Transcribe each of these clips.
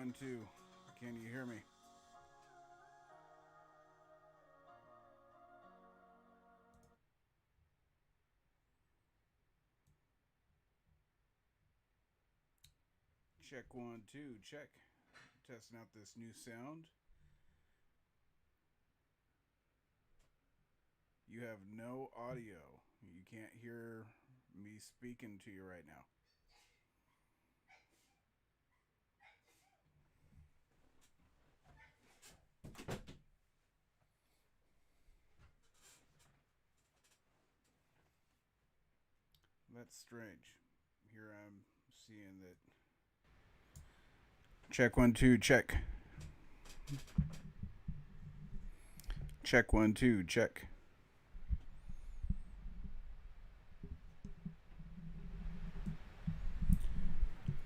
1, 2. Can you hear me? Check 1, 2. Check. Testing out this new sound. You have no audio. You can't hear me speaking to you right now. That's strange. Here I'm seeing that. Check 1, 2, check. Check 1, 2, check.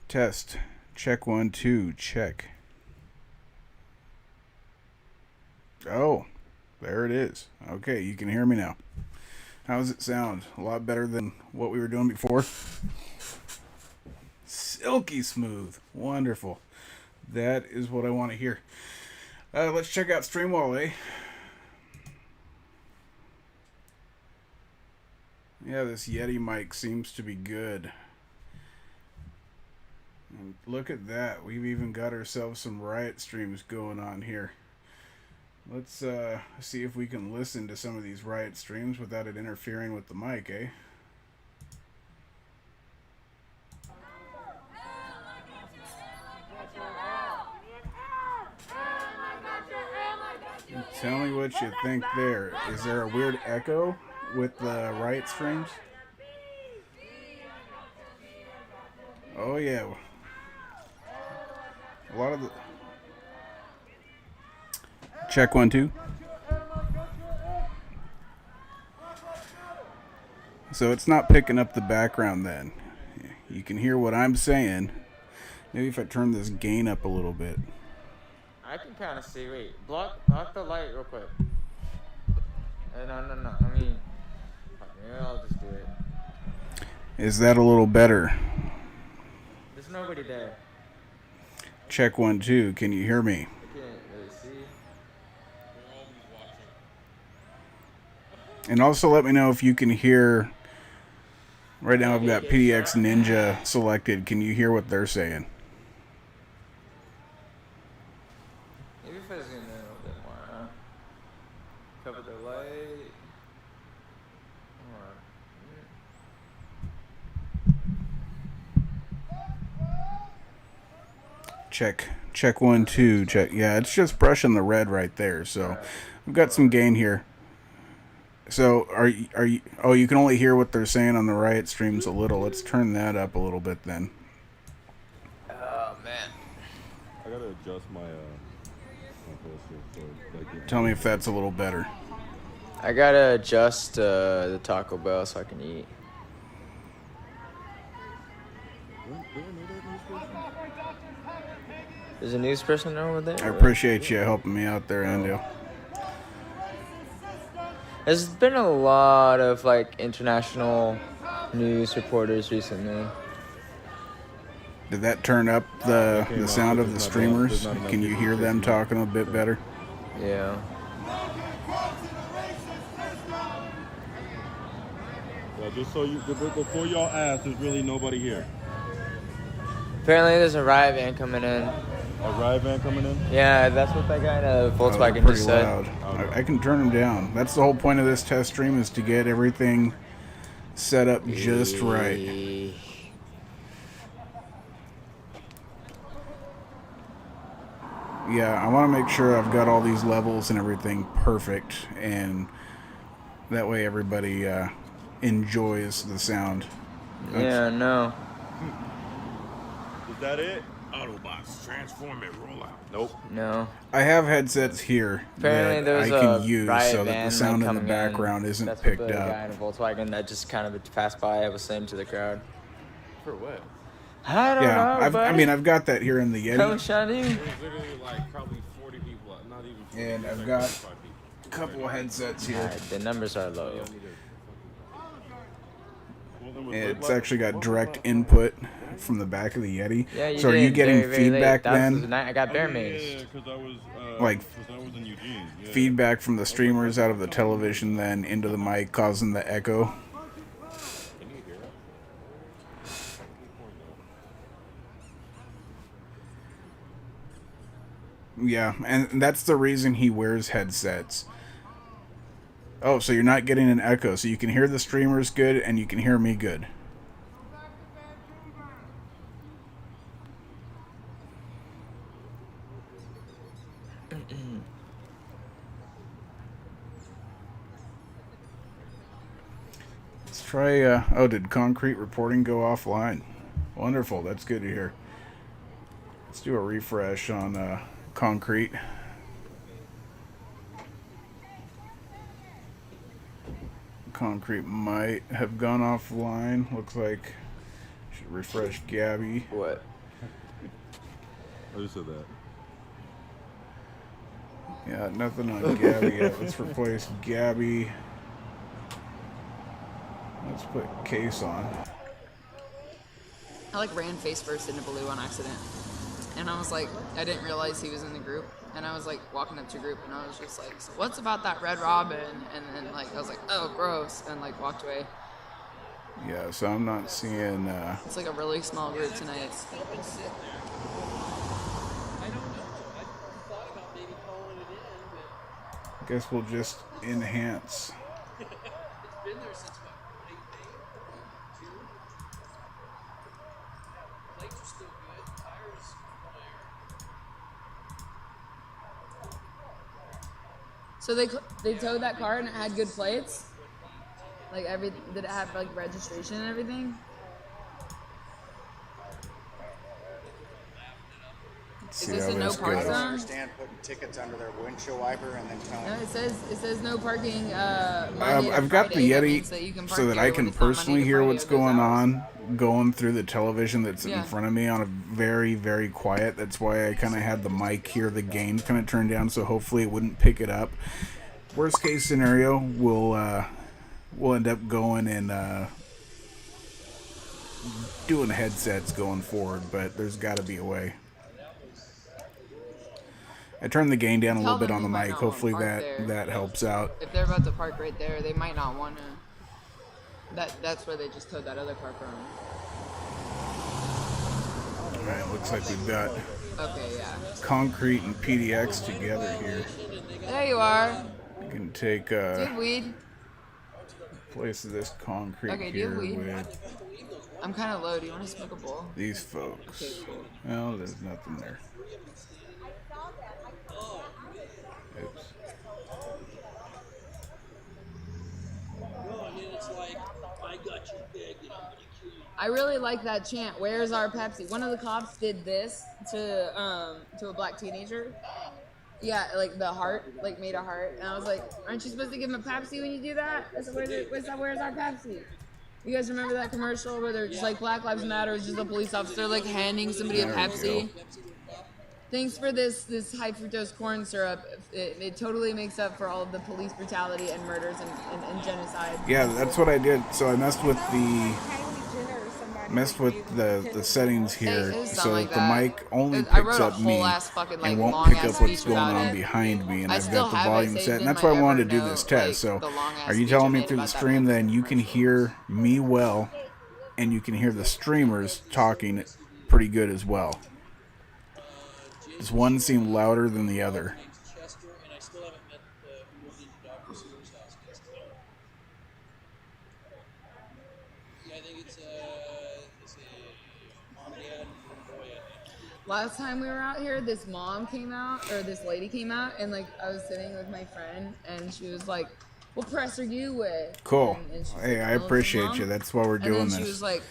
Test. Check 1, 2, check. Oh, there it is. Okay, you can hear me now. How does it sound? A lot better than what we were doing before? Silky smooth. Wonderful. That is what I want to hear. Let's check out Streamwall, eh? Yeah, this Yeti mic seems to be good. And look at that. We've even got ourselves some riot streams going on here. Let's see if we can listen to some of these riot streams without it interfering with the mic, eh? Tell me what you think there. Is there a weird echo with the riot streams? Oh yeah. A lot of the... Check 1, 2. So it's not picking up the background then. You can hear what I'm saying. Maybe if I turn this gain up a little bit. I can kind of see. Wait, block the light real quick. No. I mean, maybe I'll just do it. Is that a little better? There's nobody there. Check 1, 2. Can you hear me? I can't really see. And also let me know if you can hear. Right now I've got PDX Ninja selected. Can you hear what they're saying? Maybe if I zoom in a little bit more, huh? Cover the light. Check 1, 2. Check. Yeah, it's just brushing the red right there. So I've got some gain here. So are you? Oh, you can only hear what they're saying on the riot streams a little. Let's turn that up a little bit then. Oh man. I gotta adjust my Tell me if that's a little better. I gotta adjust the Taco Bell so I can eat. There's a news person over there? I appreciate you helping me out there, Andale. There's been a lot of like international news reporters recently. Did that turn up the sound of the streamers? Can you hear them talking a bit better? Yeah. Well, just so you, before y'all ask, there's really nobody here. Apparently there's a riot van coming in. A riot van coming in? Yeah, that's what that guy in a Volkswagen pretty just said. loud. I can turn them down. That's the whole point of this test stream, is to get everything set up just right. Yeah, I want to make sure I've got all these levels and everything perfect, and that way everybody enjoys the sound. Yeah, no. Is that it? Autobots, transform and roll out. Nope. No. I have headsets here Apparently that I there's can a use riot so that van the sound in the coming background isn't That's picked what the up. guy in a Volkswagen that just kind of passed by was saying to the crowd. For what? I don't know, I've got that here in the Yeti. Come shot you. There's literally like probably 40 people, not even 40. And I've like got 25 people. a couple of headsets here. Alright, the numbers are low. Well, It's actually got direct input from the back of the Yeti. Yeah, you So are did. you getting Very, very feedback late. That was then? the night I got bear Yeah, maced. because Like I was in Eugene. Yeah. feedback from the streamers out of the television then into the mic causing the echo? Can you hear it? Yeah, and that's the reason he wears headsets. Oh, so you're not getting an echo, so you can hear the streamers good and you can hear me good. Let's try, oh, did concrete reporting go offline? Wonderful, that's good to hear. Let's do a refresh on concrete. Concrete might have gone offline. Looks like should refresh Gabby. What? I just said that. Yeah, nothing on Gabby yet. Let's replace Gabby. Let's put Case on. I like ran face first into Baloo on accident. And I was like, I didn't realize he was in the group. And I was like walking up to group and I was just like, so what's about that Red Robin? And then like, I was like, oh, gross. And like walked away. Yeah, so I'm not seeing, It's like a really small group tonight. I guess we'll just enhance. So they towed that car and it had good plates? Like did it have like registration and everything? Let's Is see this how a no this park goes. zone? Understand putting tickets under their windshield wiper and then telling No, it says no parking. Monday I've to got the Friday. That Yeti means that you can park so that here I when can it's not Monday personally to hear Friday what's or those going hours. on going through the television that's in Yeah. front of me on a very, very quiet. That's why I kind of had the mic here, the gain kind of turned down, so hopefully it wouldn't pick it up. Worst case scenario, we'll end up going and doing headsets going forward, but there's got to be a way. I turned the gain down a Tell little bit them on the you might mic. not wanna Hopefully park there. that helps out. If they're about to park right there, they might not want to. That's where they just towed that other car from. All right, looks like we've got Okay, yeah. concrete and PDX together here. There you are. You can take Do you have weed? place of this concrete Okay, do you here have weed? with I'm kind of low. Do you want to smoke a bowl? these folks. Okay, cool. Well, there's nothing there. Oops. I really like that chant. Where's our Pepsi? One of the cops did this to a black teenager. Yeah, like the heart, like made a heart, and I was like, "Aren't you supposed to give him a Pepsi when you do that?" I said, "Where's our Pepsi?" You guys remember that commercial where they're just like Black Lives Matter? It's just a police officer like handing somebody a There we Pepsi. go. Thanks for this high fructose corn syrup. It totally makes up for all of the police brutality and murders and genocide. Yeah, that's what I did. So I messed with the settings here It was so something that like the that. mic only I picks wrote a up me whole ass fucking, like, and won't long pick ass up what's speech going about on it. behind me, and I I've still got the have it volume saved set, in and that's my why I wanted to do Evernote, this test. like, So the long-ass are you speech telling I me made through the about that stream then you can commercial. hear me well, and you can hear the streamers talking pretty good as well? Does one seem louder than the other? Last time we were out here, this mom came out, or this lady came out, and like I was sitting with my friend, and she was like, "What press are you with?" Cool. And she's Hey, like, I "Mom." appreciate you. That's why we're And doing then she this. was like,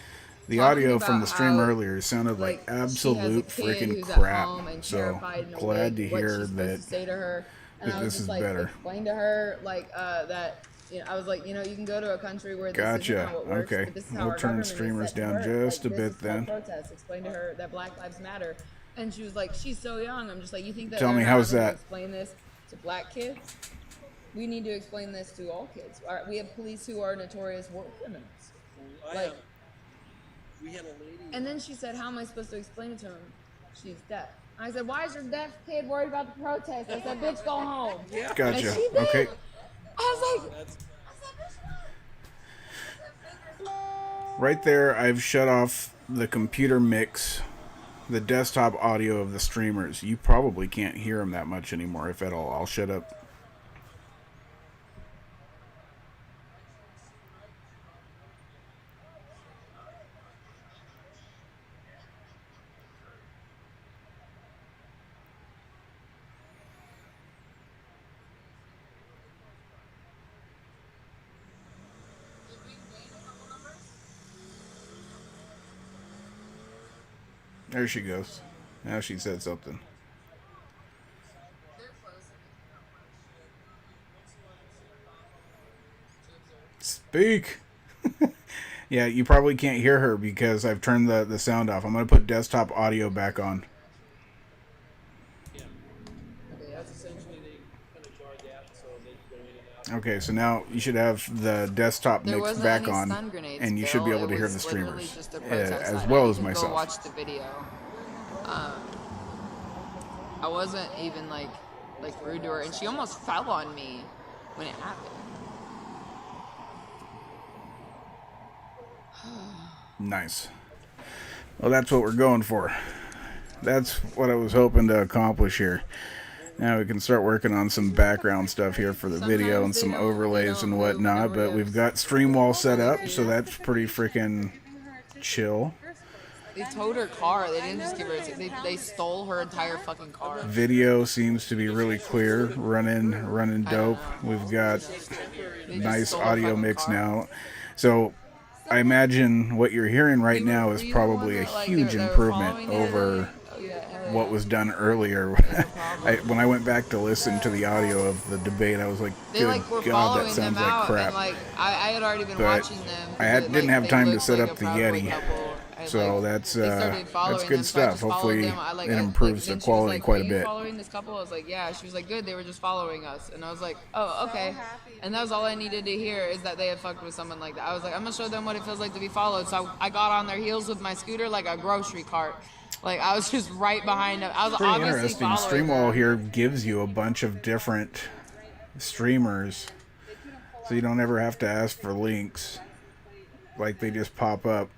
The talking audio from the about stream how, earlier sounded like she has a absolute kid freaking who's at crap. home and So terrified and glad to awake, what hear she's supposed that to say to her. And I was this just is like, better. explain to her like that. You know, I was like, you know, you can go to a country where this Gotcha. isn't how it works, Okay. but this is how We'll our turn government is streamers set to down work. just a Like, bit this is called then. protest. Explain to her that Black Lives Matter, and she was like, she's so young. I'm just like, you think that Tell they're me, not how's going to that? explain this to black kids? We need to explain this to all kids. We have police who are notorious war criminals. Like, and then she said, how am I supposed to explain it to him? She's deaf. I said, why is your deaf kid worried about the protest? I said, bitch, go home. And Gotcha. she did. Okay. I was like, Right there, I've shut off the computer mix, the desktop audio of the streamers. You probably can't hear them that much anymore, if at all. I'll shut up. There she goes. Now she said something. Speak. Yeah, you probably can't hear her because I've turned the sound off. I'm going to put desktop audio back on. Okay, so now you should have the desktop there mix wasn't back any on, stun grenades, and you should be Bill. able to It hear the was literally streamers, just a protest as sign. well You as can myself. Go watch the video. I wasn't even like rude to her, and she almost fell on me when it happened. Nice. Well, that's what we're going for. That's what I was hoping to accomplish here. Now we can start working on some background stuff here for the video and some overlays and whatnot, but we've got stream wall set up, so that's pretty freaking chill. They towed her car. They didn't just give her. They stole her entire fucking car. Video seems to be really clear, running dope. We've got nice audio mix now. So I imagine what you're hearing right now is probably a huge improvement over what was done earlier. When I went back to listen to the audio of the debate, I was like, They good like were God, following that them sounds like out, crap. and like I had already been But watching them. I didn't have they time to looked set like up a the proud boy Yeti. couple, and, So like, that's they started following good them, so I stuff. just followed Hopefully them. it improves the then she was quality like, quite "Are a you bit. following this couple?" I was like, "Yeah." She was like, "Good, they were just following us," and I was like, "Oh, okay." And that was all I needed to hear, is that they had fucked with someone like that. I was like, "I'm gonna show them what it feels like to be followed." So I got on their heels with my scooter like a grocery cart. Like I was just right behind them. I was Pretty obviously interesting. following Streamwall them. here gives you a bunch of different streamers, so you don't ever have to ask for links. Like, they just pop up,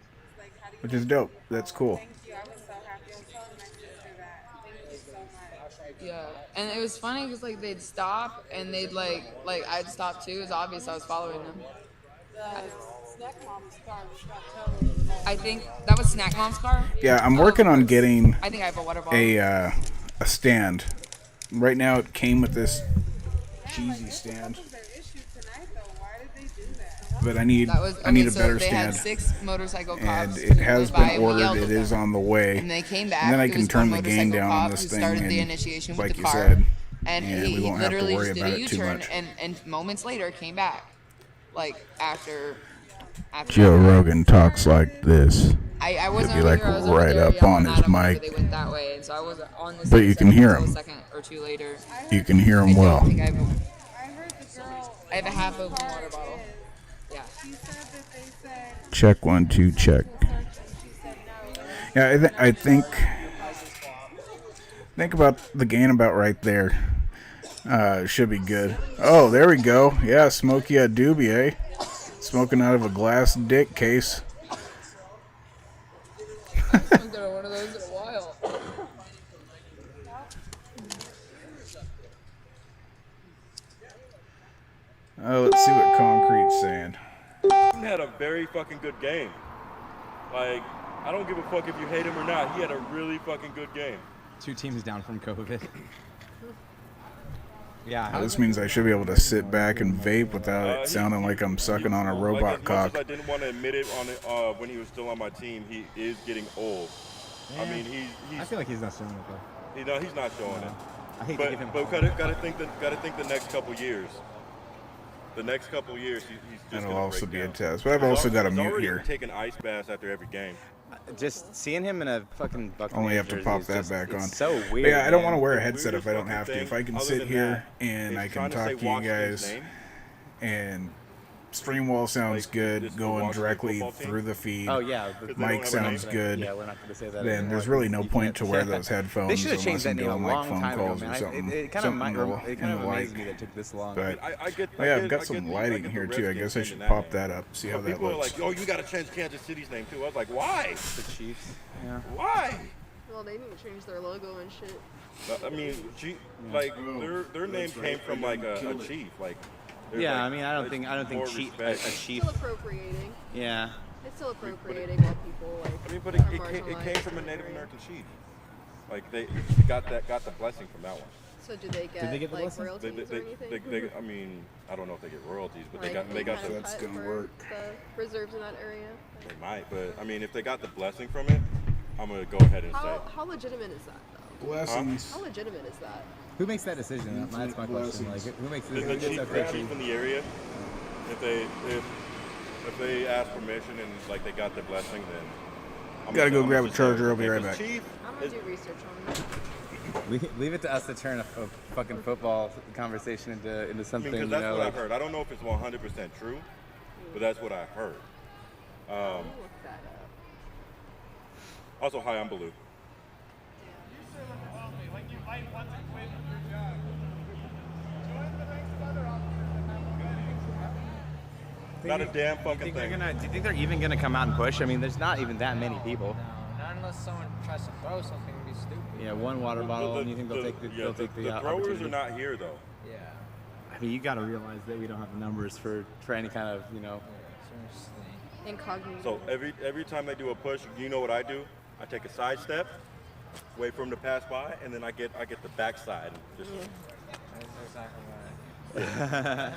which is dope. That's cool. Yeah, and it was funny because like they'd stop and they'd like I'd stop too. It was obvious I was following them. I think that was Snack Mom's car. Yeah, I'm working on getting I think I have a water bottle. a stand. Right now it came with this cheesy stand, but I need That was, I need a so better they stand. had 6 motorcycle cops. And it who has went by been and we ordered. yelled It at is them. on the way. And they came back. And then I It can was turn one the gain motorcycle down on cop this who thing, started the and initiation with like the you car. said, And and he we won't have to literally worry just did about a it too U-turn much. and moments later came back. Like after Joe that. Rogan talks like this. I wasn't be over like here, I was over right there up on yelling his at 'em whenever mic. They went that way, and so I wasn't on this. But you can hear 'em. A second or two later. You can hear I him don't well. think I have a half open water bottle. Yeah. Check 1 2 check. Yeah, I think about the gain about right there. Should be good. Oh, there we go. Yeah, Smokey a doobie, eh? Smoking out of a glass dick case. I haven't done one of those in a while. Let's see what Concrete's saying. He had a very fucking good game. Like, I don't give a fuck if you hate him or not. He had a really fucking good game. 2 teams down from COVID. Yeah. This means I should be able to sit back and vape without it sounding like I'm sucking on a robot like, as cock. much as I didn't want to admit it when he was still on my team, he is getting old. Yeah. I mean, he's I feel like he's not showing it though. he's not showing it. I hate to give him. But gotta think the next couple years. The next couple years, he's just That'll gonna also break be a down. test. But I've also got a He's mute already here. taking ice baths after every game. Just seeing him in a fucking Buccaneers Only have to jersey pop is that just- back it's on. So But weird. yeah, I don't want to man. wear a The headset if I don't weirdest have to. fucking If I can thing, sit other than here that, and is I can trying to talk say to you Washington's guys name. and stream wall sounds Like, good, this going Milwaukee directly football team? through the feed. Oh yeah, They don't Mic have a sounds name. good. Yeah, we're not going to say that. Then anymore, there's really 'cause no you point can't- to wear those headphones They should have unless changed that I'm name a doing like long phone time ago, calls man. or something. It kind of something amazes like. me that it took this long. But I get. oh yeah, I've I got get some the- lighting get here the too. I Redskins guess I changing should that pop name. that up. See how But that people are looks. like, "Oh, you got to change Kansas City's name too." I was like, "Why? The Chiefs. Yeah. Why?" Well, they need to change their logo and shit. I mean, like their name came from like a chief. Like, there's, Yeah, like, I mean, I don't more think a respect. chief. Still appropriating. Yeah. It's still appropriating while people like. I mean, but are it came marginalized from a in the Native area. American chief. Like they got the blessing from that one. So do they get, they get the like blessing? royalties or anything? I mean, I don't know if they get royalties, but Like, they got kind the. of That's cut gonna for work. The reserves in that area. They might, but I mean, if they got the blessing from it, I'm gonna go ahead and say. How legitimate is that though? Blessings. How legitimate is that? Who makes that decision? That's my question. Like, who makes The this? chief in the area, if they ask permission and like they got the blessing, then I'm Gotta go I'm grab a just charger. saying, I'll be right because back. Chief I'm gonna is- do research on that. Leave it to us to turn a fucking football conversation into I something. mean, You because that's know, what like, I've heard. I don't know if it's 100% true, but that's what I heard. Look that up. Also, hi, I'm Baloo. Not a damn do you fucking think they're thing. gonna? Do you think they're even gonna come out and push? I mean, there's not even that many people. No, not unless someone tries to throw something and be stupid. Yeah, one water bottle, and you think they'll take the they'll take the throwers opportunity? are not here though. Yeah. I mean, you got to realize that we don't have the numbers for any kind of, you know. Seriously. Incognito. So every time they do a push, you know what I do? I take a side step, wait for them to pass by, and then I get the back side. Just, That's exactly right.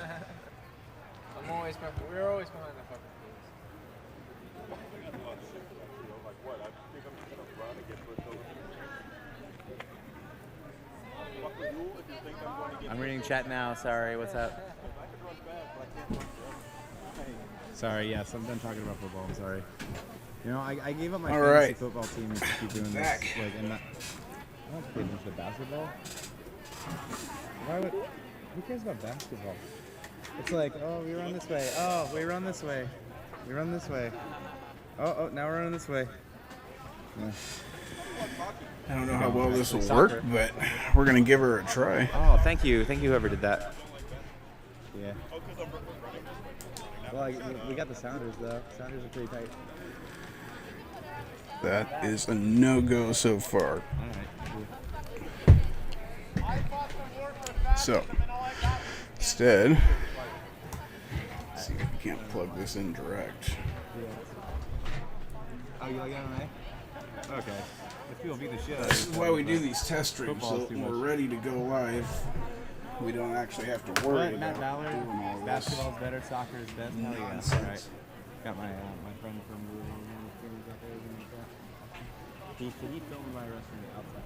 We're always behind the fucking I'm reading chat now. Sorry, what's up? Sorry, yes, I'm done talking about football. I'm sorry. You know, I gave up my All fantasy right. football team to keep doing Back. this. Like, and not, I don't get into basketball. Why would? Who cares about basketball? It's like, oh, we run this way. Oh, we run this way. We run this way. Oh, now we're running this way. Yeah. I don't know how well this will work, but we're gonna give her a try. Oh, thank you, whoever did that. Yeah. Well, we got the Sounders though. Sounders are pretty tight. That is a no-go so far. All right. Cool. So, instead, let's see if we can't plug this in direct. Oh, you like MMA? Okay. If people beat the shit out of This is why we do these test streams, so Football's too when we're much. ready to go live, we don't actually have to worry What? Matt about Ballard? doing all this. Basketball's better, soccer is best. Hell yeah. Nonsense. All right. Got my friend from he filmed my wrestling outside.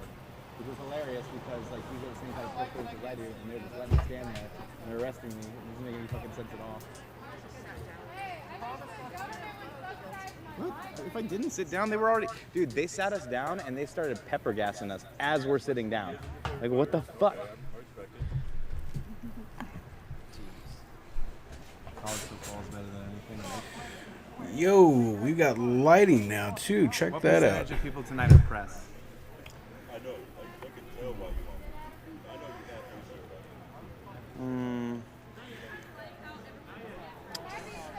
It was hilarious because like he's at the same type of privilege as I do, and they're just letting me stand there and they're arresting me. It doesn't make any fucking sense at all. What? If I didn't sit down, they were already. Dude, they sat us down and they started pepper gassing us as we're sitting down. Like, what the fuck? College football is better than anything, right? Yo, we got lighting now too. Check What that percentage out. of people tonight are press? I know, I can tell by you. I know you can't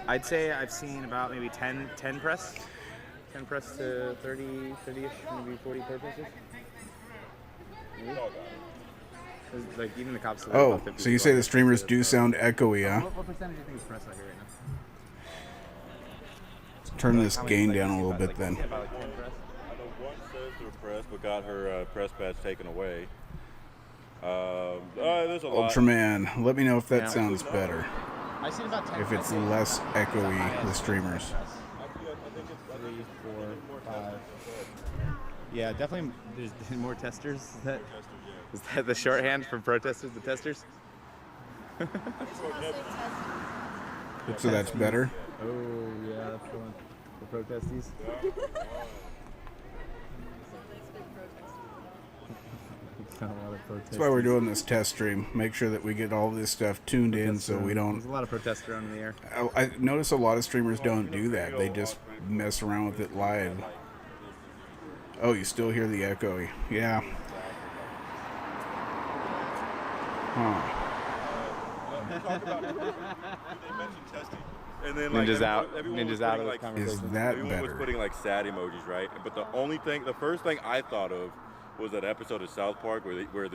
I'd say I've seen about maybe 10 press. 10 press to 30-ish, maybe 40 purposes. Maybe. 'Cause, like, even the cops. Oh, so you say the streamers do sound echoey, huh? What percentage do you think is press out here right now? Turn this gain down a little bit then. About like 10 press. I know one says they're pressed, but got her press badge taken away. There's a lot. Ultraman, let me know if that Yeah. sounds better. I've seen about 10 If it's press. less echoey, the streamers. 3, 4, 5. Yeah, definitely. There's more testers. Is that the shorthand for protesters? The testers. So that's better. Oh yeah, that's the one. The protesties. got a lot of protesters. That's why we're doing this test stream. Make sure that we get all this stuff tuned in so we don't... There's a lot of protests around in the air. I notice a lot of streamers don't do that. They just mess around with it live. Oh, you still hear the echo. Yeah. Huh. Talk about, they mentioned testing. And then, Ninja's like, out. everyone Ninja's was out putting, of the like, conversation. Is that everyone was better? putting like sad emojis, right? But the first thing I thought of was that episode of South Park where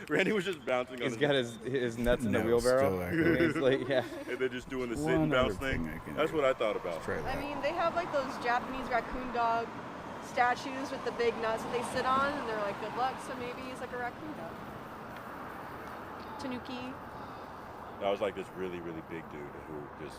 Randy was just bouncing on He's got his nuts in the No, wheelbarrow. still echoing. It's like, yeah. and they're just doing the sit One and bounce other thing. thing I can That's do. what I thought about. Let's try I that. mean, they have like those Japanese raccoon dog statues with the big nuts that they sit on, and they're like, good luck, so maybe he's like a raccoon dog. Tanuki. That was like this really, really big dude who just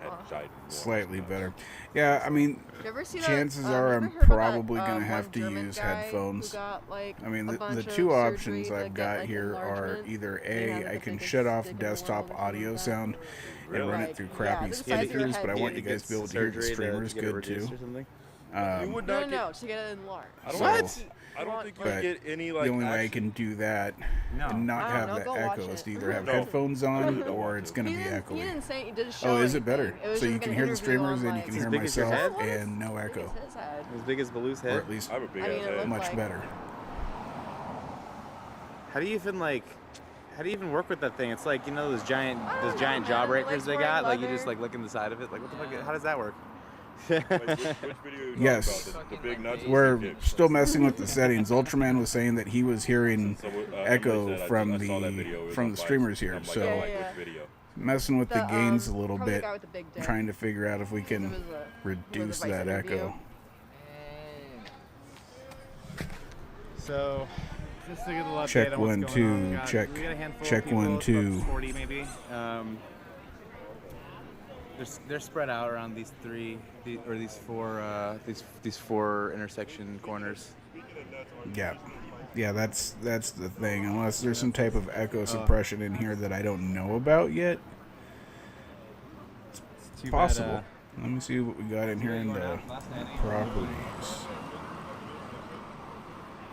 had giant. Slightly better. Yeah, I mean, You ever see that, chances you are ever I'm heard about probably that, going to have one to German use guy headphones. who got, like, I mean, a the bunch two of options surgery to I've get, got like, here are enlargement? either They A, have I the can biggest shut off dick in the world desktop or something audio like that. sound and Really? run it Like, through yeah, crappy the size of your speakers, head, but I want you dude. guys to be able to hear the streamers good too. Or something? You would No, not no, get, to get it enlarged. I don't What? I don't think you But would get any like the only way I action. can do that No. and not I don't have know, the go watch echo is it. to either have No. headphones on Really don't or want it's to. going to He be didn't echoey. say he didn't show Oh, is it anything. better? It was So you just can an hear the interview streamers on, and you like, can As hear big as your myself head? and no I think echo. it's his head. As big as Baloo's Or head? at least I have a big I mean, ass it head. looked much like- better. How do you even work with that thing? It's like, you know, those giant I don't know, jawbreakers man. Like they wearing got? Like you leather. just like look in the side of it? Like what the fuck? How does that work? Like, which video are you talking Yes. about? The big nuts. We're and the big still messing with the settings. Ultraman was saying that he was hearing dicks. So, echo somebody said, from I saw that video. It the was from on the Vice. streamers here. I'm like, So oh, like, Yeah. which video? messing with the gains a little probably the bit, guy with the big dick. trying to figure out if we It can was reduce Vice that interview. echo. So, just to get a little update Check on what's one, going two, on. We got a handful check of people, one, about two. 40 maybe. They're spread out around these four intersection corners. Yeah, that's the thing. Unless there's some type of echo suppression in here that I don't know about yet, It's too possible. bad, Let me see what we got in here in the properties.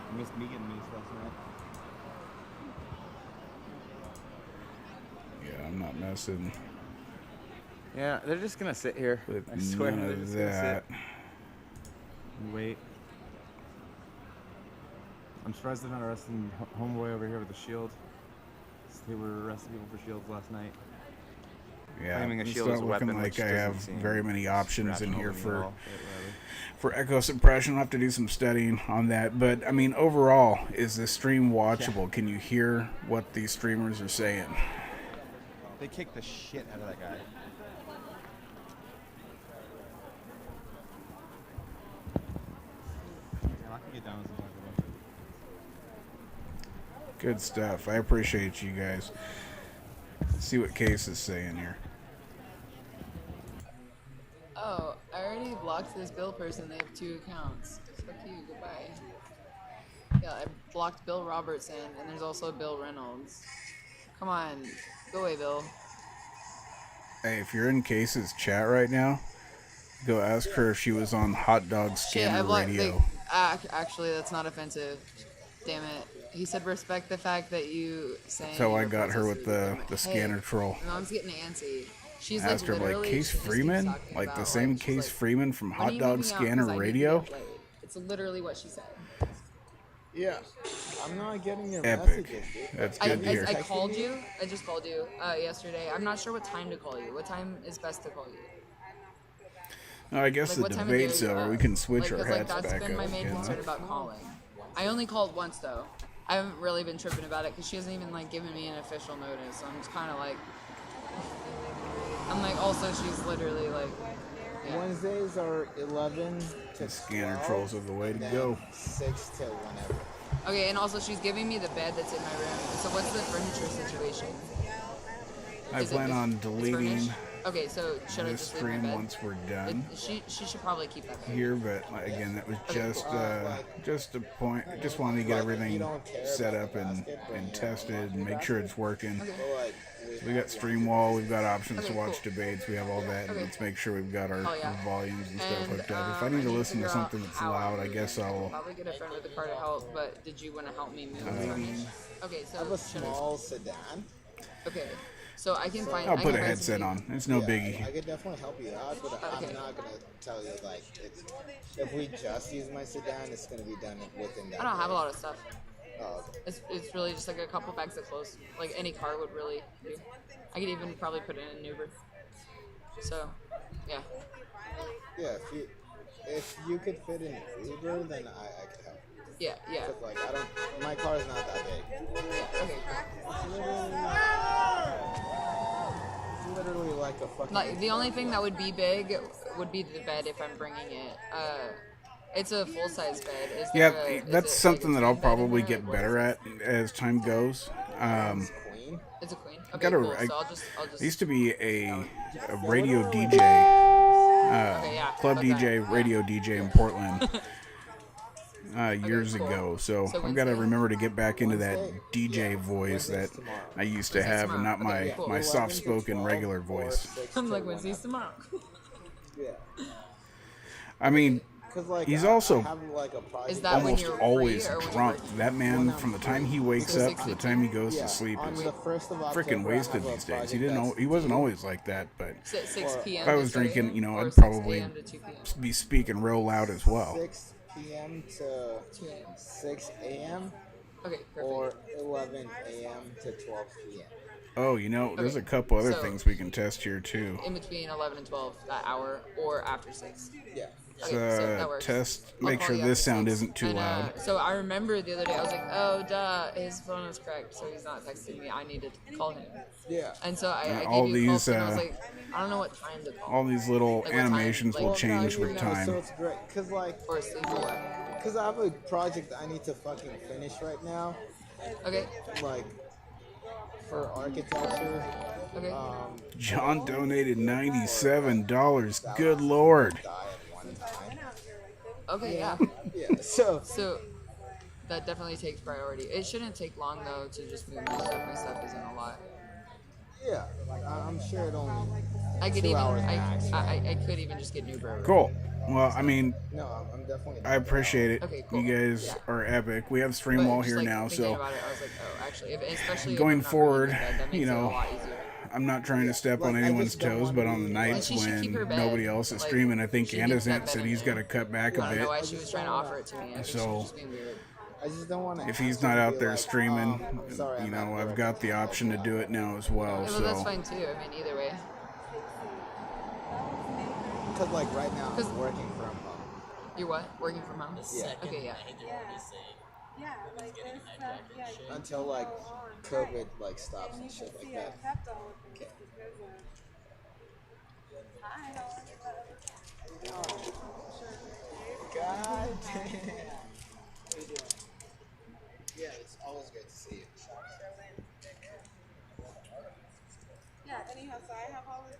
I missed me getting these last night. Yeah, I'm not messing Yeah, they're just gonna sit here. with I swear, none they're of just that. gonna sit and wait. I'm surprised they're not arresting homeboy over here with the shield. They were arresting people for shields last night. Yeah, Claiming a it's shield not is a weapon, looking like which I doesn't have seem very many options in here rational at for all, for echo suppression. I'll have to do some studying on that. But I mean, overall, is this stream watchable? Can you hear what these streamers are saying? They kicked the shit out of that guy. Yeah, I can get down with some Good stuff. I appreciate you guys. Let's see what Case is saying here. Oh, I already blocked this Bill person. They have 2 accounts. Fuck you. Goodbye. Yeah, I blocked Bill Robertson, and there's also Bill Reynolds. Come on, go away, Bill. Hey, if you're in Case's chat right now, go ask her if she was on Hot Dog Shit, I Scanner blocked. Radio. Actually, that's not offensive. Damn it. He said respect the fact that you saying. That's how I you're got her with protesting. the scanner troll. My mom's getting antsy. She's Asked her, literally, like, Case she just keeps Freeman? talking Like the about, same she's Case like, Freeman from "When are Hot you Dog moving out? Scanner 'Cause I need to Radio? get laid." It's literally what she said. Yeah, I'm not getting your Epic. messages, dude. That's I, good to hear. I called you. I just called you yesterday. I'm not sure what time to call you. What time is best to call you? No, I guess Like, the what time of debate's day are you over. up? We can switch our 'cause, hats that's back been my up. main you know? concern about calling. I only called once though. I haven't really been tripping about it because she hasn't even like given me an official notice. So I'm just kind of like, I'm like, also she's literally like, yeah. Wednesdays are 11 to The scanner 12, trolls are the way to then go. 6 to whenever. Okay, and also she's giving me the bed that's in my room. So what's the furniture situation? I Is it- plan on it's deleting furnished? Okay, so should I this just leave my stream bed? once we're done She should probably keep that bed. here, but like, again, that was just a point. I just wanted to get everything set up and tested and make sure it's working. But like, we We got stream wall. We've got options Okay, to watch cool. debates. We have all that. And Okay. let's make sure we've got our, Oh, yeah. our volumes and stuff And, hooked up. If I need to listen to figure out something that's how loud, I'll I move guess it. I I'll. can probably get a friend with a car to help, but did you want to help me move the furniture? Okay, so I have a should small sedan. Okay, so I can find. I'll I put can a find headset something- on. It's no Yeah, biggie. I could definitely help you out, but Okay. I'm not gonna tell you like it's. If we just use my sedan, it's gonna be done within that. I don't have a day. lot of stuff. Oh, okay. It's really just like a couple bags of clothes. Like any car would really do. I could even probably put it in an Uber. So, yeah. Yeah, if you could fit in Uber, then I could help. Yeah, yeah. Cause like I don't, my car's not that big. Okay. It's literally like a fucking. Like the only thing that would be big would be the bed if I'm bringing it. It's a full size bed. Is Yeah, there a- is that's it, something like, that a I'll twin bed in probably there? get Like, better at as time goes. Queen. It's a queen. Okay, Gotta- cool. I- So I'll just. I used to be a radio DJ, Okay, yeah. club fuck DJ, that. radio DJ in Portland years cool. ago. So So I've got to Wednesday? remember to get back into that DJ voice that I used to have, and not my, Okay, cool. my soft-spoken regular voice. I'm like Wednesday's tomorrow. Yeah. I mean, Cause like He's I also have like a project. Is that when almost you're always free or when you're drunk. working? That man, from the time he wakes So up to the time he goes Yeah, to sleep, on is the 1st of October, freaking I wasted have a these days. He project didn't. that's He wasn't due. always like that, but 6 p.m. if I was to 7 drinking, you know, or I'd 6 probably a.m. to 2 p.m. be speaking real loud as well. 6 p.m. to 2 a.m. 6 a.m. Okay, perfect. or 11 a.m. to 12 p.m. Oh, you know, there's a Okay, couple other so- things we can test here too. In between 11 and 12, that hour, or after 6. Yeah. Okay, so that So works. test, I'll make call sure you this after sound 6. isn't too And, loud. So I remember the other day, I was like, oh, duh, his phone is cracked, so he's not texting me. I needed to call him. Yeah. And so I all gave you a call, these, and I was like, I don't know what time to call. All these little Like, what time? animations Like- will Well, change no, with you know, time. So it's great, cause like, Or sleep or what. cause I have a project I need to fucking finish right now, Okay, like for architecture. okay. John donated $97. Good lord. Die at one time. Okay, yeah. Yeah. So So that definitely takes priority. It shouldn't take long though to just move my stuff. My stuff isn't a lot. yeah, I'm sure it only. I could 2 even hours max. I could even just get an Uber. Cool. Well, I mean, No, I'm definitely. I appreciate it. Okay, cool. You guys Yeah. are epic. We have But stream wall just, here like, now, thinking so about it, I was like, oh, actually, especially if going I'm not forward, bringing the bed, that makes you it know, a lot easier. I'm not trying to step Like, on I anyone's just don't toes, wanna but on the be- nights she should when keep her bed, nobody else is like, streaming, I think she needs that Andazant bed said in he's got there. to cut back a I don't know bit. why she was trying to offer it to me. I think she So- was just being weird. I just don't want to. If he's not out there like, streaming, I'm sorry, you I'm know, at I've work. got the option to do it now as well. Yeah, well, that's So fine too. I mean, either way. Because like right now 'Cause- I'm working from home. You're what? Working from home? Yeah. Okay, yeah. Until like COVID like stops and shit like that. Okay. God damn. Yeah, it's always good to see you. Yeah, anyhow, so I have all of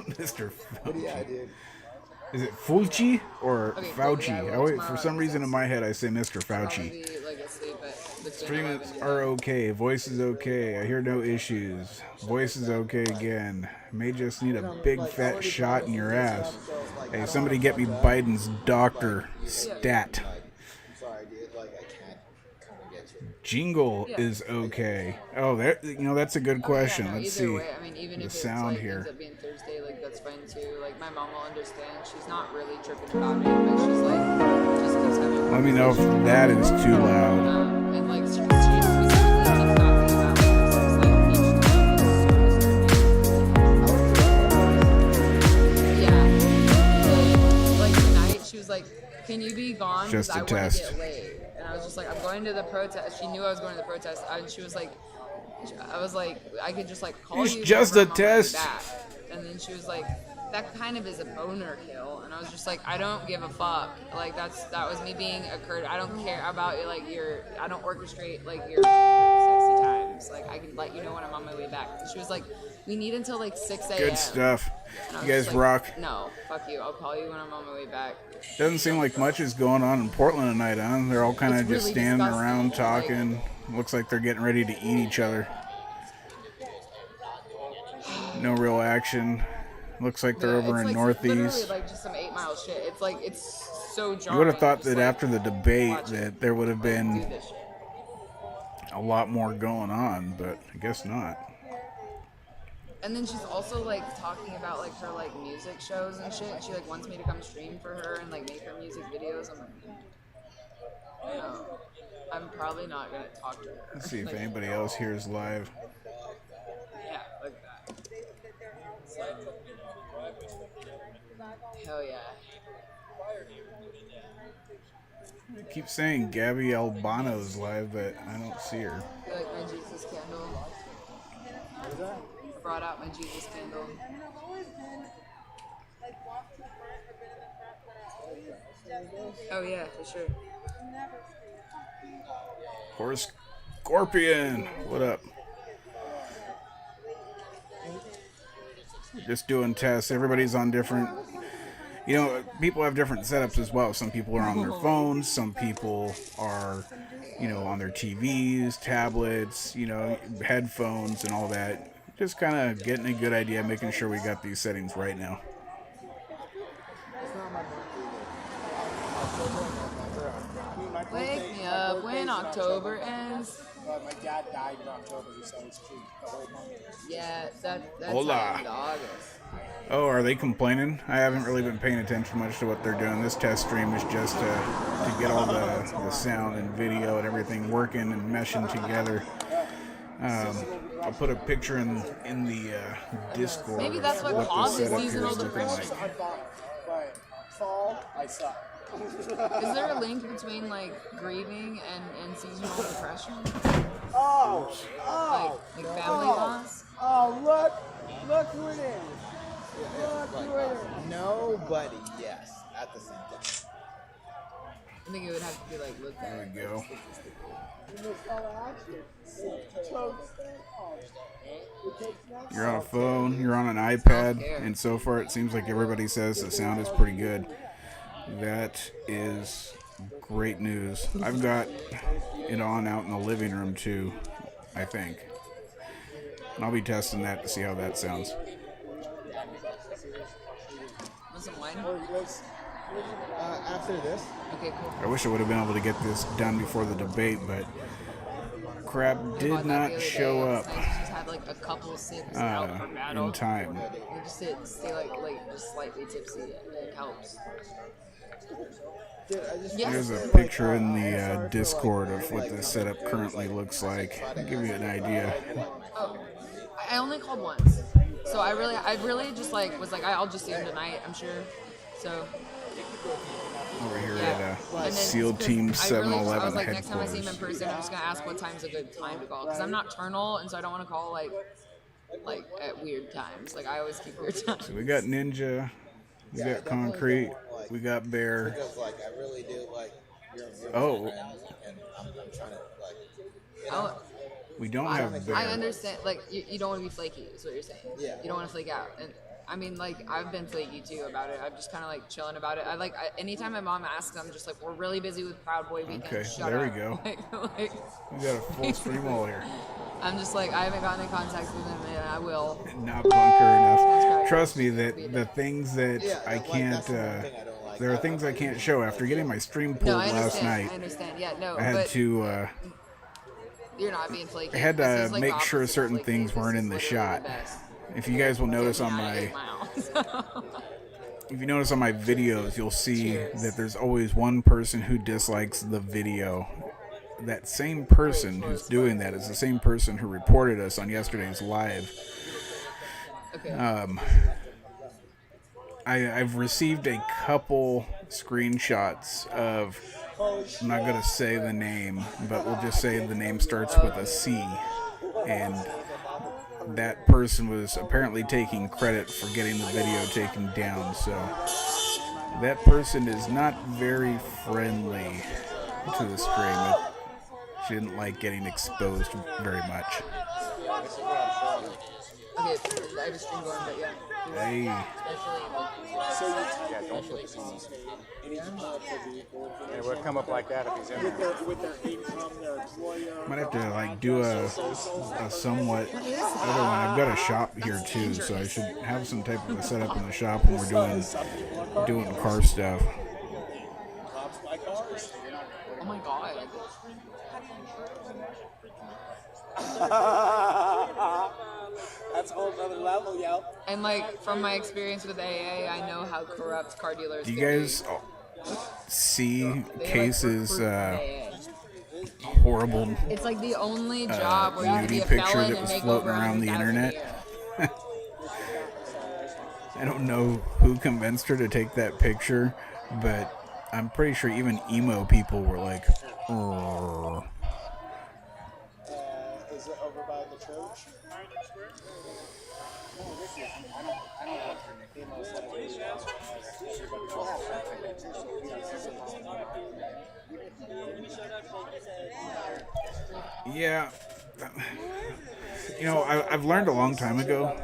these. Mr. But yeah, dude. Is it Fulci or Okay, cool. Fauci? Yeah, I will I always, tomorrow for some at reason in 6. my head I say Mr. Fauci. Probably like asleep at between Streamers 11 are okay. Voice is okay. I hear no issues. Voice is okay again. May just need a big fat shot in your ass. Hey, somebody get me Biden's doctor stat. I'm sorry, dude. Like I can't come and get you. Jingle is okay. Oh, there. You know that's a good question. Yeah, no, Let's either see way, I mean, even the if it's sound like here. ends up being Thursday, like that's fine too. Like my mom will understand. She's not really tripping about it, but she's like, just keeps having. Let me know if that is too loud. And like she specifically keeps talking about like sex life each time. Yeah. Like tonight, she was like, "Can you be gone? Just Because a I want to test. get laid." And I was just like, "I'm going to the protest." She knew I was going to the protest, and she was like, "I was like, I could just like call It's you." just whenever a I'm on my way test. back." And then she was like, "That kind of is a boner kill." And I was just like, "I don't give a fuck. Like that was me being a Kurd. I don't care about like I don't orchestrate like your sexy times. Like I can let you know when I'm on my way back." And she was like, "We need until like 6 a.m." Good stuff. And I You was guys just like, rock. No, fuck you. I'll call you when I'm on my way back. Doesn't seem like much is going on in Portland tonight, huh? They're all kind of It's just really standing disgusting. around Like- talking. Looks like they're getting ready to eat each other. No real action. Looks like they're Yeah, over it's in like literally Northeast. like just some 8 Mile shit. It's like it's so jarring. You would have thought just, that like, after the debate watching, that there would have like, do been this shit. a lot more going on, but I guess not. And then she's also like talking about like her like music shows and shit. She like wants me to come stream for her and like make her music videos. I'm like, no, I'm probably not gonna talk to her. Let's see if Like, anybody else here is live. yeah, like that. Hell yeah. I keep saying Gabby Albano's live, but I don't see her. I feel like my Jesus candle. What is that? I brought out my Jesus candle. I mean, I've always been like walked to the front or been in the front, but I always just Oh yeah, for sure. never stayed. Horse Scorpion, what up? Just doing tests. Everybody's on different. You know, people have different setups as well. Some people are on their phones. Some people are, you know, on their TVs, tablets, you know, headphones and all that. Just kind of getting a good idea, making sure we got these settings right now. Wake me up when October ends. But my dad died in October, so it's true. The whole month. Yeah, that's Hola. like into August. Oh, are they complaining? I haven't really been paying attention much to what they're doing. This test stream is just to get all the sound and video and everything working and meshing together. I'll put a picture in the Discord. Maybe that's what the causes setup seasonal here is looking depression. like. But fall, I suck. Is there a link between like grieving and seasonal depression? Like family loss? Oh, look who it is. Look who it is. Nobody, yes, at the same time. I think it would have to be like looked There at. we go. You're on a phone, you're on an iPad, and so far it seems like everybody says the sound is pretty good. That is great news. I've got it on out in the living room too, I think. And I'll be testing that to see how that sounds. Want some wine? After this, Okay, cool. I wish I would have been able to get this done before the debate, but crap I bought did that the not other day. show It's up nice to just have like a couple sips out for battle. in time. You just stay like just slightly tipsy. It helps. dude, I just Yeah. There's a picture in the Discord of what this setup currently looks like. I'll give you an idea. Oh, I only called once, so I really just like was like I'll just see him tonight. I'm sure. So Over here yeah. at And then SEAL just 'cause Team I really just- I 711 was like, next time I see him in headquarters. person, I'm just gonna ask what time's a good time to call because I'm nocturnal and so I don't want to call like at weird times. Like I always keep weird times. So we got Ninja, we got Concrete, we got Bear. because like I really do like you're Oh. my friend, and I'm trying to like. You know, Oh, We don't have Bear. I understand. Like you don't want to be flaky, is what you're saying. Yeah. You don't want to flake out, and I mean, like I've been flaky too about it. I'm just kind of like chilling about it. Anytime my mom asks, I'm just like, we're really busy with Proud Boy weekend. Okay, Shut there we up. go. Like, We got a full stream wall here. I'm just like I haven't gotten in contact with him, and I will. Not bunker enough. Trust me that the things that Yeah, I like, can't, that's the one thing I don't like. there are things I can't show. After getting my stream pulled No, I last understand. night, I understand. Yeah, no, I had but to, you're not being flaky. I had This to is, like, make the sure opposite of certain flaky. things This weren't is in the literally shot. best. If you guys will notice on Yeah, my, 8 miles. if you notice on my videos, you'll see Cheers. that there's always one person who dislikes the video. That same person who's doing that is the same person who reported us on yesterday's live. Okay. I've received a couple screenshots of, I'm not going to say the name, but we'll just say the name starts with a C. And that person was apparently taking credit for getting the video taken down. So that person is not very friendly to the stream. She didn't like getting exposed very much. Okay, I have a stream going, but yeah. Hey. It would come up like that if he's in there. Might have to like do a somewhat other one. I've got a shop here too, so I should have some type of a setup in the shop when we're doing car stuff. Oh my god. That's a whole other level, yo. And like from my experience with AA, I know how corrupt car dealers Do you can be. guys see cases, AA. horrible It's like the only job where you can be nudie a picture felon that and was make floating over around the 100,000 a internet? year. I don't know who convinced her to take that picture, but I'm pretty sure even emo people were like, "Urgh." Is it over by the church? Yeah. You know, I've learned a long time ago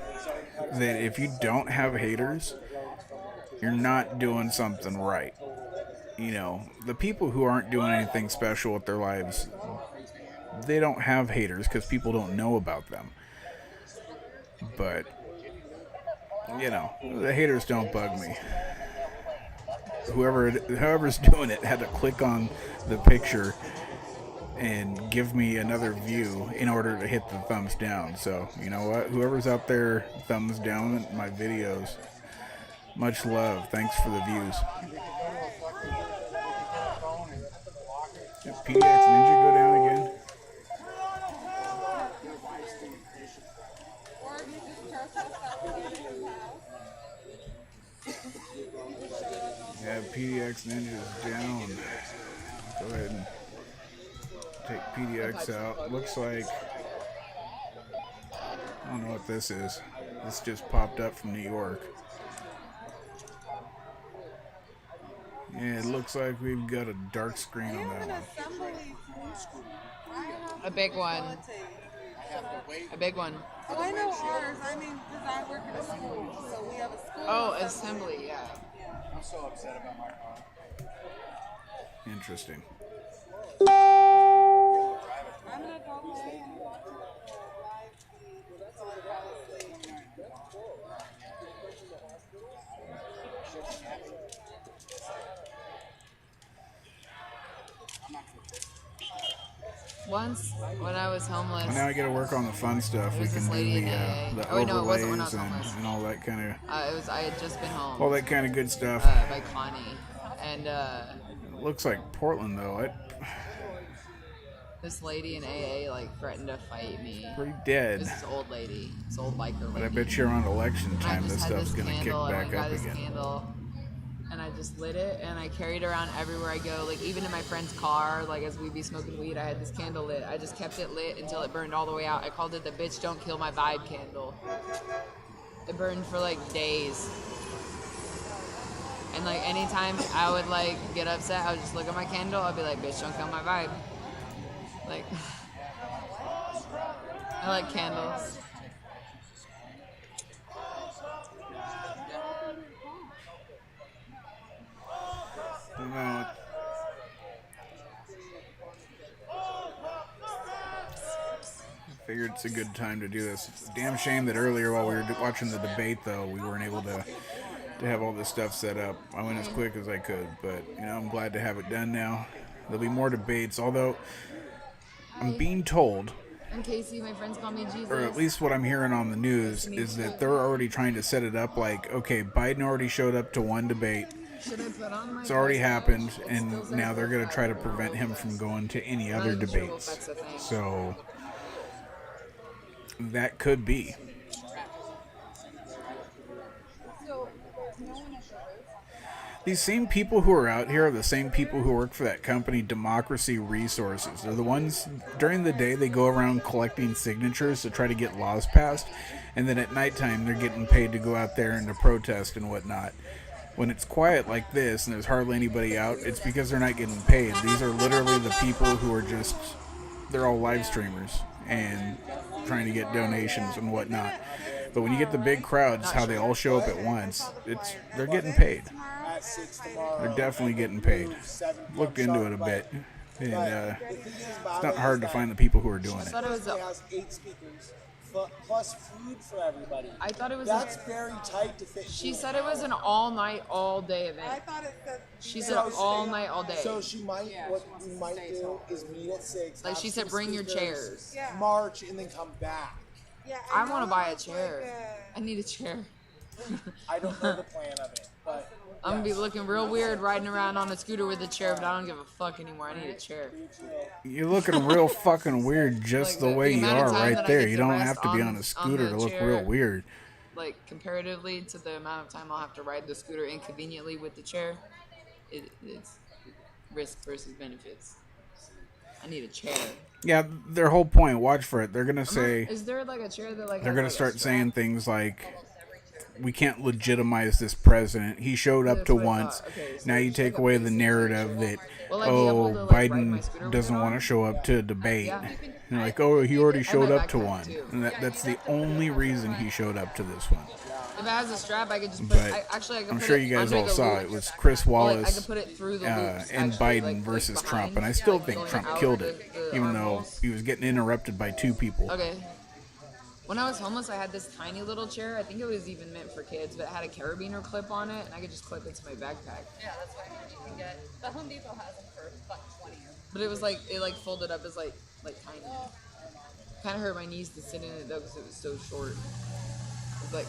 that if you don't have haters, you're not doing something right. You know, the people who aren't doing anything special with their lives, they don't have haters because people don't know about them. But, you know, the haters don't bug me. Whoever's doing it had to click on the picture and give me another view in order to hit the thumbs down. So, you know what? Whoever's out there thumbs down my videos, much love. Thanks for the views. Did PDX Ninja go down again? Yeah, PDX Ninja is down. Go ahead and take PDX out. Looks like, I don't know what this is. This just popped up from New York. Yeah, it looks like we've got a dark screen on that one. A big one. A big one. Oh, I know ours. I mean, because I work at a school, so we have a school. Oh, assembly, yeah. I'm so upset about my car. Interesting. I'm gonna go away and watch the live feed. So I probably. Once, when I was homeless, Well, now I got to work on the fun stuff. We was can this do lady in the AA. Oh, wait, no, it wasn't when I was overlays homeless. and all that kind of, I had just been home. all that kind of good stuff. By Connie, and It looks like Portland though. this lady in AA like threatened to fight me. Pretty dead. This old lady, this old biker lady. But I bet you around election And I time just this had stuff's this gonna kick candle, and I back got up this again. candle, and I just lit it, and I carried it around everywhere I go. Like even in my friend's car, like as we'd be smoking weed, I had this candle lit. I just kept it lit until it burned all the way out. I called it the "Bitch Don't Kill My Vibe" candle. It burned for like days. And like anytime I would like get upset, I would just look at my candle. I'd be like, "Bitch, don't kill my vibe." Like, I like candles. I don't know. I figured it's a good time to do this. It's a damn shame that earlier while we were watching the debate, though, we weren't able to have all this stuff set up. I went as quick as I could, but you know, I'm glad to have it done now. There'll be more debates, although I'm being told, And Casey, my friends call me Jesus. or at least what I'm hearing on the news, is that they're already trying to set it up like, okay, Biden already showed up to one debate. Should I put on my It's already voice now? happened, It and still says now they're going to try to that. prevent him from going to any Not other even sure if debates. that's a thing. So that could be. These same people who are out here are the same people who work for that company, Democracy Resources. They're the ones, during the day, they go around collecting signatures to try to get laws passed, and then at nighttime, they're getting paid to go out there and to protest and whatnot. When it's quiet like this and there's hardly anybody out, it's because they're not getting paid. These are literally the people who are just, they're all live streamers and trying to get donations and whatnot. But when you get the big crowds, how they all show up at once, they're getting paid. At 6 tomorrow. They're definitely getting paid. 7 p.m. Looked into it a sharp, bit, and the thing is about it's not it hard is to that find the people who are doing I it. thought it was has 8 speakers plus food for everybody. I thought it was. That's very tight to fit. She said it was an all night, all day I event. thought it said. She said all night, all day. So she might. What we might do is meet at 6. Like have she said, some bring your speakers, chairs. Yeah. March and then come back. Yeah, I know want to it buy a was chair. like, I need a chair. I don't know the plan of it, but I'm gonna be looking real weird riding around on a scooter with a chair, but I don't give a fuck anymore. I need a chair. You're looking real fucking weird just Like the way you amount of are time right that I there. get You to don't rest have to be on a on scooter the to look chair. real weird. Like comparatively to the amount of time I'll have to ride the scooter inconveniently with the chair, it's risk versus benefits. I need a chair. Yeah, their whole point, watch for it. They're going to say, Is there like a chair that like? they're has, going like, to a start strap? saying things like, we can't legitimize this president. He showed up That's to what I once. thought. Okay, so Now you it's take like a away the basic narrative that, Will I be able oh, to, like, ride my Biden scooter with doesn't it want on? to show up to a debate. Yeah. And like, oh, he already showed my up to backpack, one. too. And that's the only reason he showed up to this one. If it has a strap, I could just put. But I could I'm put sure it you guys under all the saw loops. it was Chris Well, like, I Wallace could put it through the loops, and actually, Biden like versus behind. Trump, and I still Like, think going Trump out killed the- it, the even though armholes. he was getting interrupted by 2 people. Okay. When I was homeless, I had this tiny little chair. I think it was even meant for kids, but it had a carabiner clip on it, and I could just clip it to my backpack. Yeah, that's what you can get. The Home Depot has them for like 20 or But it was like it like folded up as like tiny. Kind of hurt my knees to sit in it though because it was so short. It's like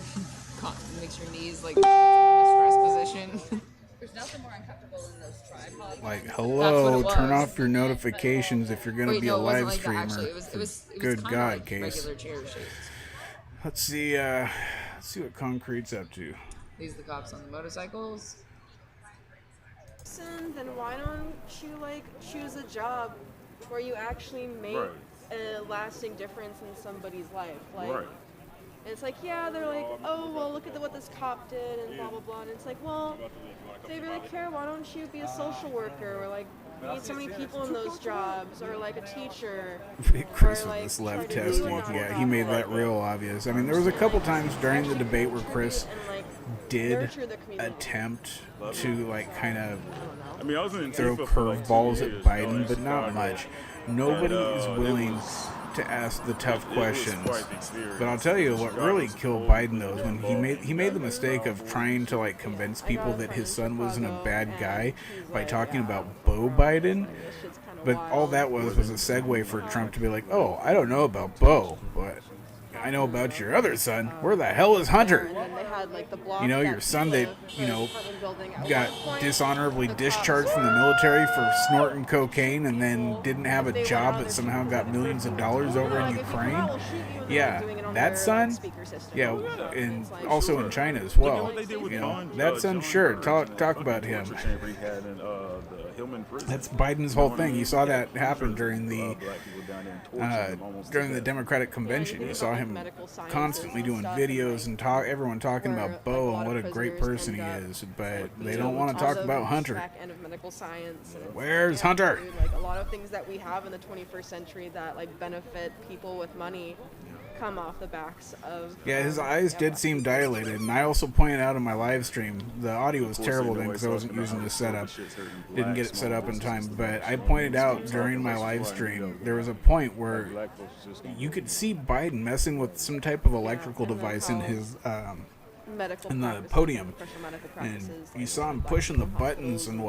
makes your knees like puts them in a stress position. There's nothing more uncomfortable than those tripods. Like, That's hello, what it turn was. off your notifications if you're going to Wait, be no, a it wasn't live like that streamer. actually. It was Good kinda God, like Case. regular chair shaped. Let's see what Concrete's up to. These are the cops on the motorcycles. Then why don't you like choose a job where you actually make Right. a lasting difference in somebody's life? Like, Right. and it's like, yeah, they're like, oh well, look at what this cop did and blah blah blah. And it's like, well, if they really care, why don't you be a social worker or like we need so many people in those jobs or like a teacher? Chris or, with like, this try left to do testing. a Yeah, he made that real obvious. I mean, there was a couple times during the debate where Chris and, like, did nurture the community. attempt to like kind of I mean, I was in throw Antifa for like 2 curveballs at years, Biden, but in not Chicago. much. Nobody And, is it willing was- to ask the tough it was questions. quite the experience. But I'll tell you what Chicago's really killed cold, Biden though is when involved he made the mistake of trying to like convince people that his son wasn't a bad guy by talking about Beau Biden. But all that was a segue for Trump to be like, oh, I don't know about Beau, but I know about your other son. Where the hell is Hunter? And then they had like the block You know, that your son the- that, you the know, apartment building. At got one point, dishonorably the cops discharged from the military for snorting cocaine and then didn't have a They went job out but and somehow got millions of dollars They're over in like, if you come Ukraine. out, we'll shoot you, and they're, like, Yeah, doing it on that their, son. like, speaker system. Yeah, and It's like, also in China as well. What they did with You know, John- that son, John sure. Birch Talk and talk fucking about him. torture chamber he had in the Hillman prison. That's Biden's You know whole what I thing. mean? You saw He that had happen tortured, during the black people down there and tortured them almost to during the death. Democratic convention. think You about, saw like, him medical sciences constantly and doing stuff, videos and everyone talking where, about Beau like, a and lot what of a great prisoners person he end up, is, but they you don't know, want to on talk the about Hunter. back end of medical science. And it's Where's like, Hunter? dude, like a lot of things that we have in the 21st century that like benefit people with money come off the backs of. Yeah, his eyes did seem dilated, and I also pointed out in my live stream the audio was terrible then because I wasn't using the setup, didn't get it set up in time. But I pointed out during my live stream there was a point where you could see Biden messing with some type of electrical device in his medical in the practices, podium, professional medical and practices, you like, saw him black pushing the people buttons and hospitals,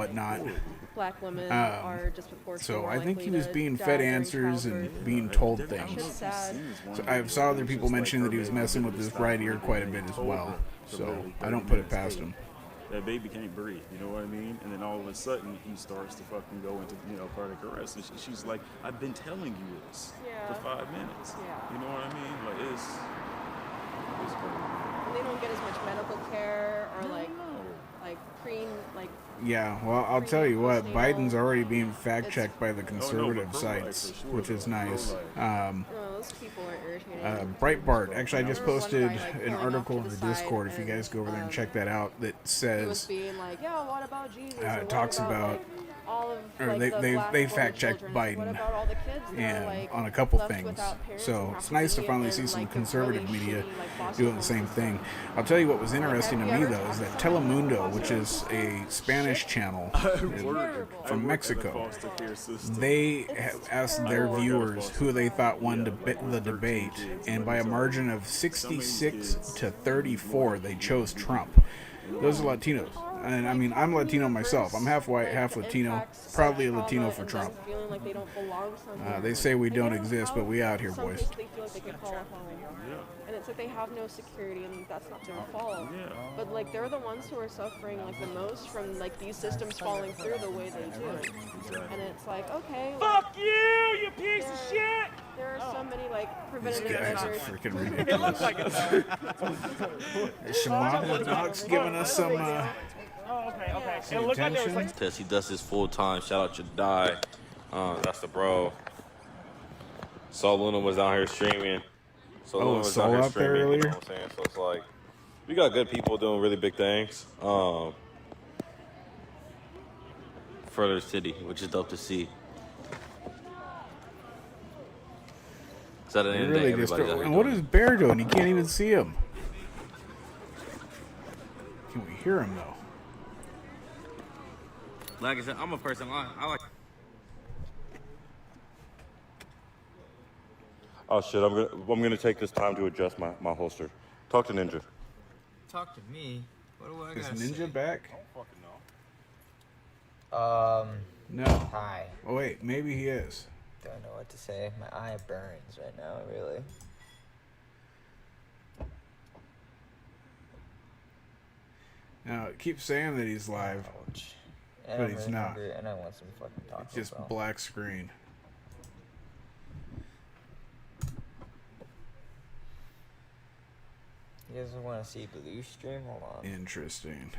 whatnot. Black women are disproportionately So more I think likely he was to being die fed during answers childbirth. and being told It's things. sad. So I saw other people mentioning that he was messing with his right ear quite a bit as well. So I don't put it past him. That baby can't breathe, you know what I mean? And then all of a sudden, he starts to fucking go into, cardiac arrest. And she's like, I've been telling you this Yeah. for 5 minutes. Yeah. You know what I mean? Like, it's crazy. And they don't get as much medical care or like Yeah, well, I'll tell you what, Biden's already being fact-checked by the but conservative pro-life sites, for sure, which is though. nice. Pro-life. those people are irritating. Breitbart, actually, I just There was one posted guy, like, an pulling off article to in the the Discord, side if you guys go over there and and, check that out, that He was says, being like, yeah, what about Jesus? it talks about all of Or like the black they women fact-checked children. What Biden about all the kids that and are like on a couple left things. without parents So and it's have nice to be finally in, see some like, the conservative really media shitty, like, foster doing the home same system? thing. I'll tell you what was Like, interesting have to you me ever though is talked that to someone in the Telemundo, foster which home is system? a Spanish Shit. channel Terrible. from Mexico, they asked their terrible. viewers who they thought won the debate, and by a margin of 66 to 34, they chose Trump. Those are Latinos. And I mean, I'm Latino myself. I'm half white, half Latino. Proudly a Latino for Trump. Feeling like they don't belong somewhere. They say we Like, don't they have a exist, but we house out here, someplace boys. they feel like they could call a home. And it's like they have no security, and that's not their fault. But like they're the ones who are suffering like the most from like these systems falling through the way they do. And it's like, okay, Fuck you piece of shit! there are so many like These preventative guys are measures. freaking ridiculous. Shamama Doc's giving us some some attention. Tess, he does this full time. Shout out your die. That's the bro. Saul Luna was out here streaming. So Oh, Luna was was Saul out here out there streaming. You know earlier? what I'm saying? So it's like we got good people doing really big things. For their city, which is dope to see. So at the They end of the day, really just everybody's out here and what doing is Bear doing? You can't even see him. Can we hear him though? Like I said, I'm a person. I like. Oh shit! I'm gonna take this time to adjust my holster. Talk to Ninja. Talk to me. What do I Is gotta Ninja say? back? No. Hi. Oh wait, maybe he is. Don't know what to say. My eye burns right now, really. Now it keeps saying that he's live. Ouch. And But I'm he's really not. hungry, and I want some fucking Taco It's just Bell. black screen. You guys want to see Blue stream? Hold on. Interesting.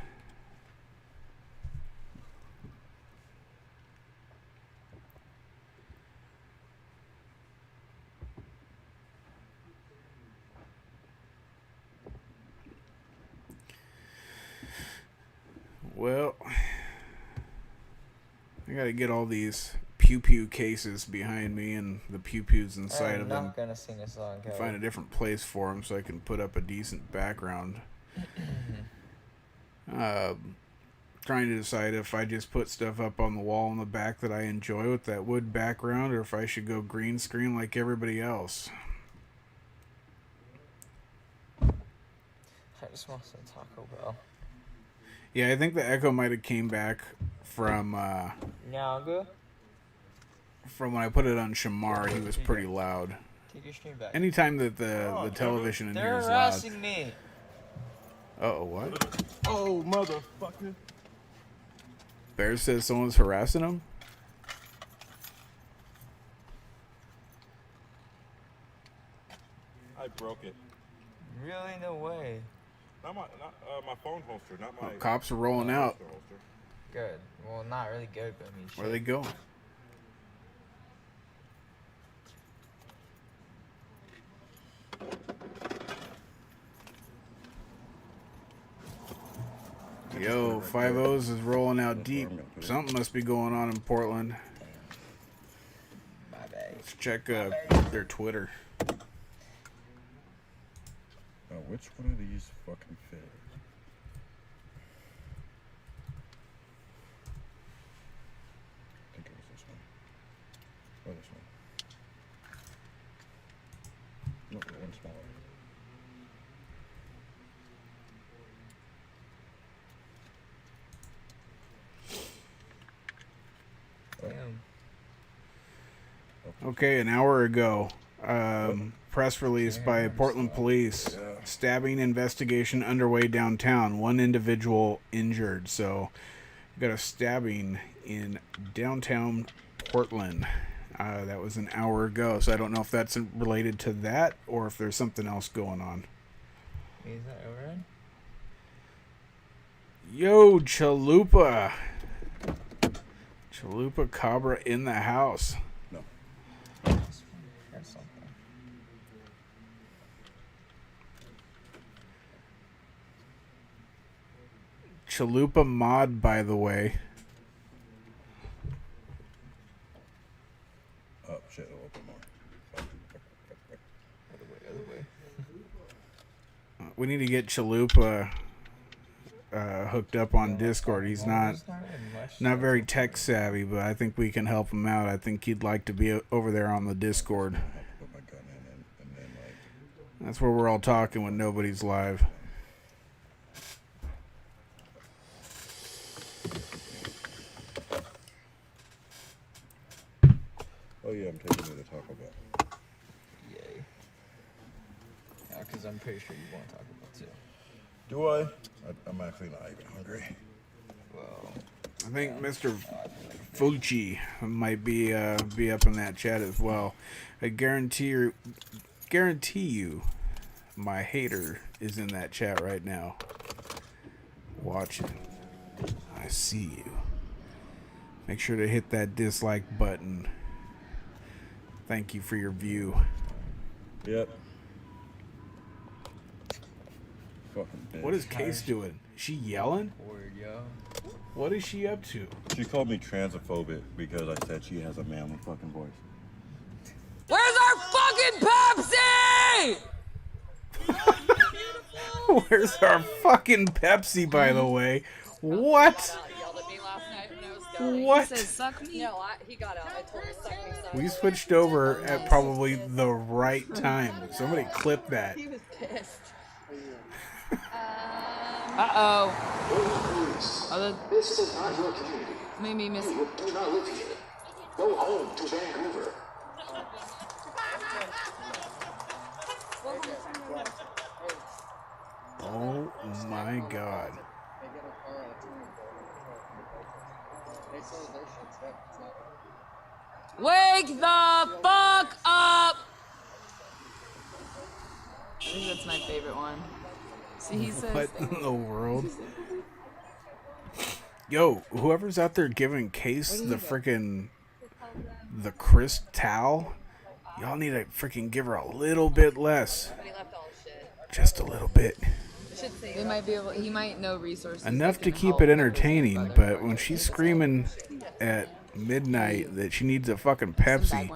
Well, I gotta get all these pew pew cases behind me and the pew pews inside I'm of them. not gonna sing a song, Kelly. Find a different place for them so I can put up a decent background. Trying to decide if I just put stuff up on the wall in the back that I enjoy with that wood background, or if I should go green screen like everybody else. I just want some Taco Bell. Yeah, I think the echo might have came back from Nyaga, when I put it on Shamar. He was pretty loud. take your stream back. Anytime that the television in here They're is loud. harassing me. Uh-oh, what? Oh motherfucker! Bear says someone's harassing him? I broke it. Really? No way. Not my phone holster. Not my. Cops are rolling out. holster. Good. Well, not really good, but I mean, Where are they going? Yo, 5-0s is rolling out deep. Something must be going on in Portland. My bad. Let's check their Twitter. Oh, which one of these fucking fit? I think it was this one. Or this one. No, the one smaller. Damn. Okay, an hour ago, press release by Portland Police. Stabbing investigation underway downtown. One individual injured. So, got a stabbing in downtown Portland. That was an hour ago. So I don't know if that's related to that or if there's something else going on. Is that overrun? Yo, Chalupa. Chalupa Cabra in the house. Or something. Chalupa mod, by the way. we need to get Chalupa hooked up on Discord. He's not very tech savvy, but I think we can help him out. I think he'd like to be over there on the Discord. That's where we're all talking when nobody's live. Oh yeah, I'm taking you to Taco Bell. Yay. Yeah, because I'm pretty sure you want Taco Bell too. Do I? I'm actually not even hungry. Well, I think Mr. Fucci might be up in that chat as well. I guarantee you, my hater is in that chat right now. Watching. I see you. Make sure to hit that dislike button. Thank you for your view. Yep. Fucking bitch. What is Case doing? Is she yelling? Word, yo. What is she up to? She called me transphobic because I said she has a manly fucking voice. Where's our fucking Pepsi? Where's our fucking Pepsi, by the way? What? Yelled at me last night when I was going. What? He said, suck me. No, he got out. I told him to suck me. So We switched over at probably the right time. Somebody clip that. he was pissed. Uh-oh. This is not your community. Maybe miss. You do not live here. Go home to Vancouver. Oh my god. Wake the fuck up! I think that's my favorite one. See, he says. What in the world? Yo, whoever's out there giving Case the freaking Cristal, y'all need to freaking give her a little bit less. Just a little bit. They might be able. He might know resources. Enough that to can keep help it entertaining, others, but when she's screaming at midnight that she needs a fucking Pepsi,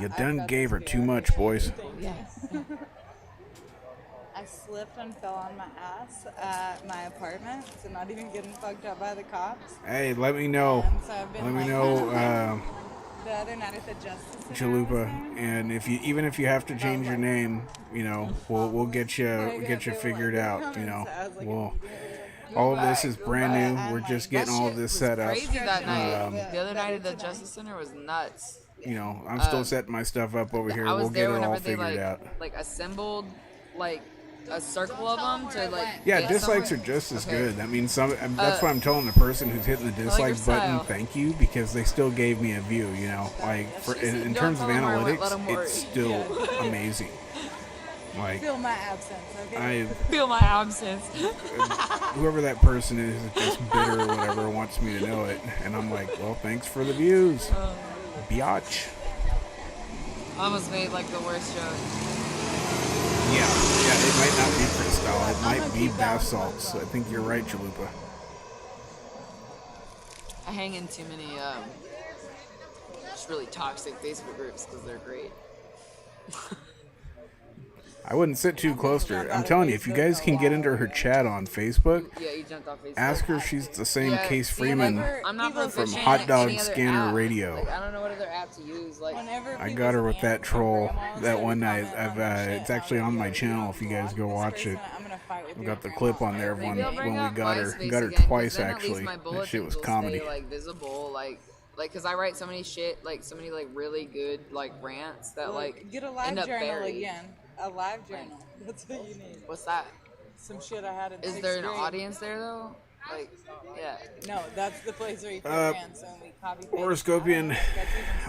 you done gave her too much, boys. I slipped and fell on my ass at my apartment, so not even getting fucked up by the cops. Hey, let me know. So I've been Let me like, know, the other night at the Justice Center. Chalupa, and even if you have to change your name, you know, we'll get you figured out. You know, all of this is brand new. We're just getting all of this set up. Crazy that night. The other night at the Justice Center was nuts. You know, I'm still setting my stuff up over here. I was We'll there get it all whenever they figured out. like assembled like a circle of them to like. Yeah, get dislikes are somewhere. just as Okay. good. That means that's why I'm telling the person who's hitting the your dislike button, style. thank you, because they still gave me a view. You know, like in terms of tell them where I went, let analytics, them worry. it's still amazing. Like Feel my absence, okay? Feel my absence. Whoever that person is just bitter or whatever wants me to know it, and I'm like, well, thanks for the views, biatch. Almost made like the worst joke. Yeah, it might not be Cristal, it might be bath salts. I think you're right, Chalupa. I hang in too many just really toxic Facebook groups because they're great. I wouldn't sit too close to her. I'm telling you, if you guys can get into her chat on Facebook, Yeah, you jumped off Facebook. ask her if she's the same Yeah, Case see, Freeman like, I'm not from proficient Hot in Dog any other Scanner app. Radio. Like, I don't know what other app to use. Like, I got her with that troll that one night. It's actually on my channel if you guys go watch it. I've got the clip on there of when we got her. Got her again, 'cause twice then at least actually. my That bulletins shit was will comedy. Stay, like visible, like, cause I write so many shit, like so many like really good like rants that like Get a live end up journal buried. again. A live journal. That's what you need. What's that? Some shit I had in Is sixth there an grade. audience there though? Like, yeah. No, that's the place where you put Uh, rants and we copy paste. Horoscopian,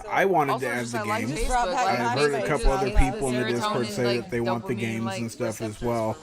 I wanted to add the like games. Facebook, like, I've heard a Facebook couple other gives people in the serotonin, Discord say like, that they want the dopamine, games like, and stuff as receptors well.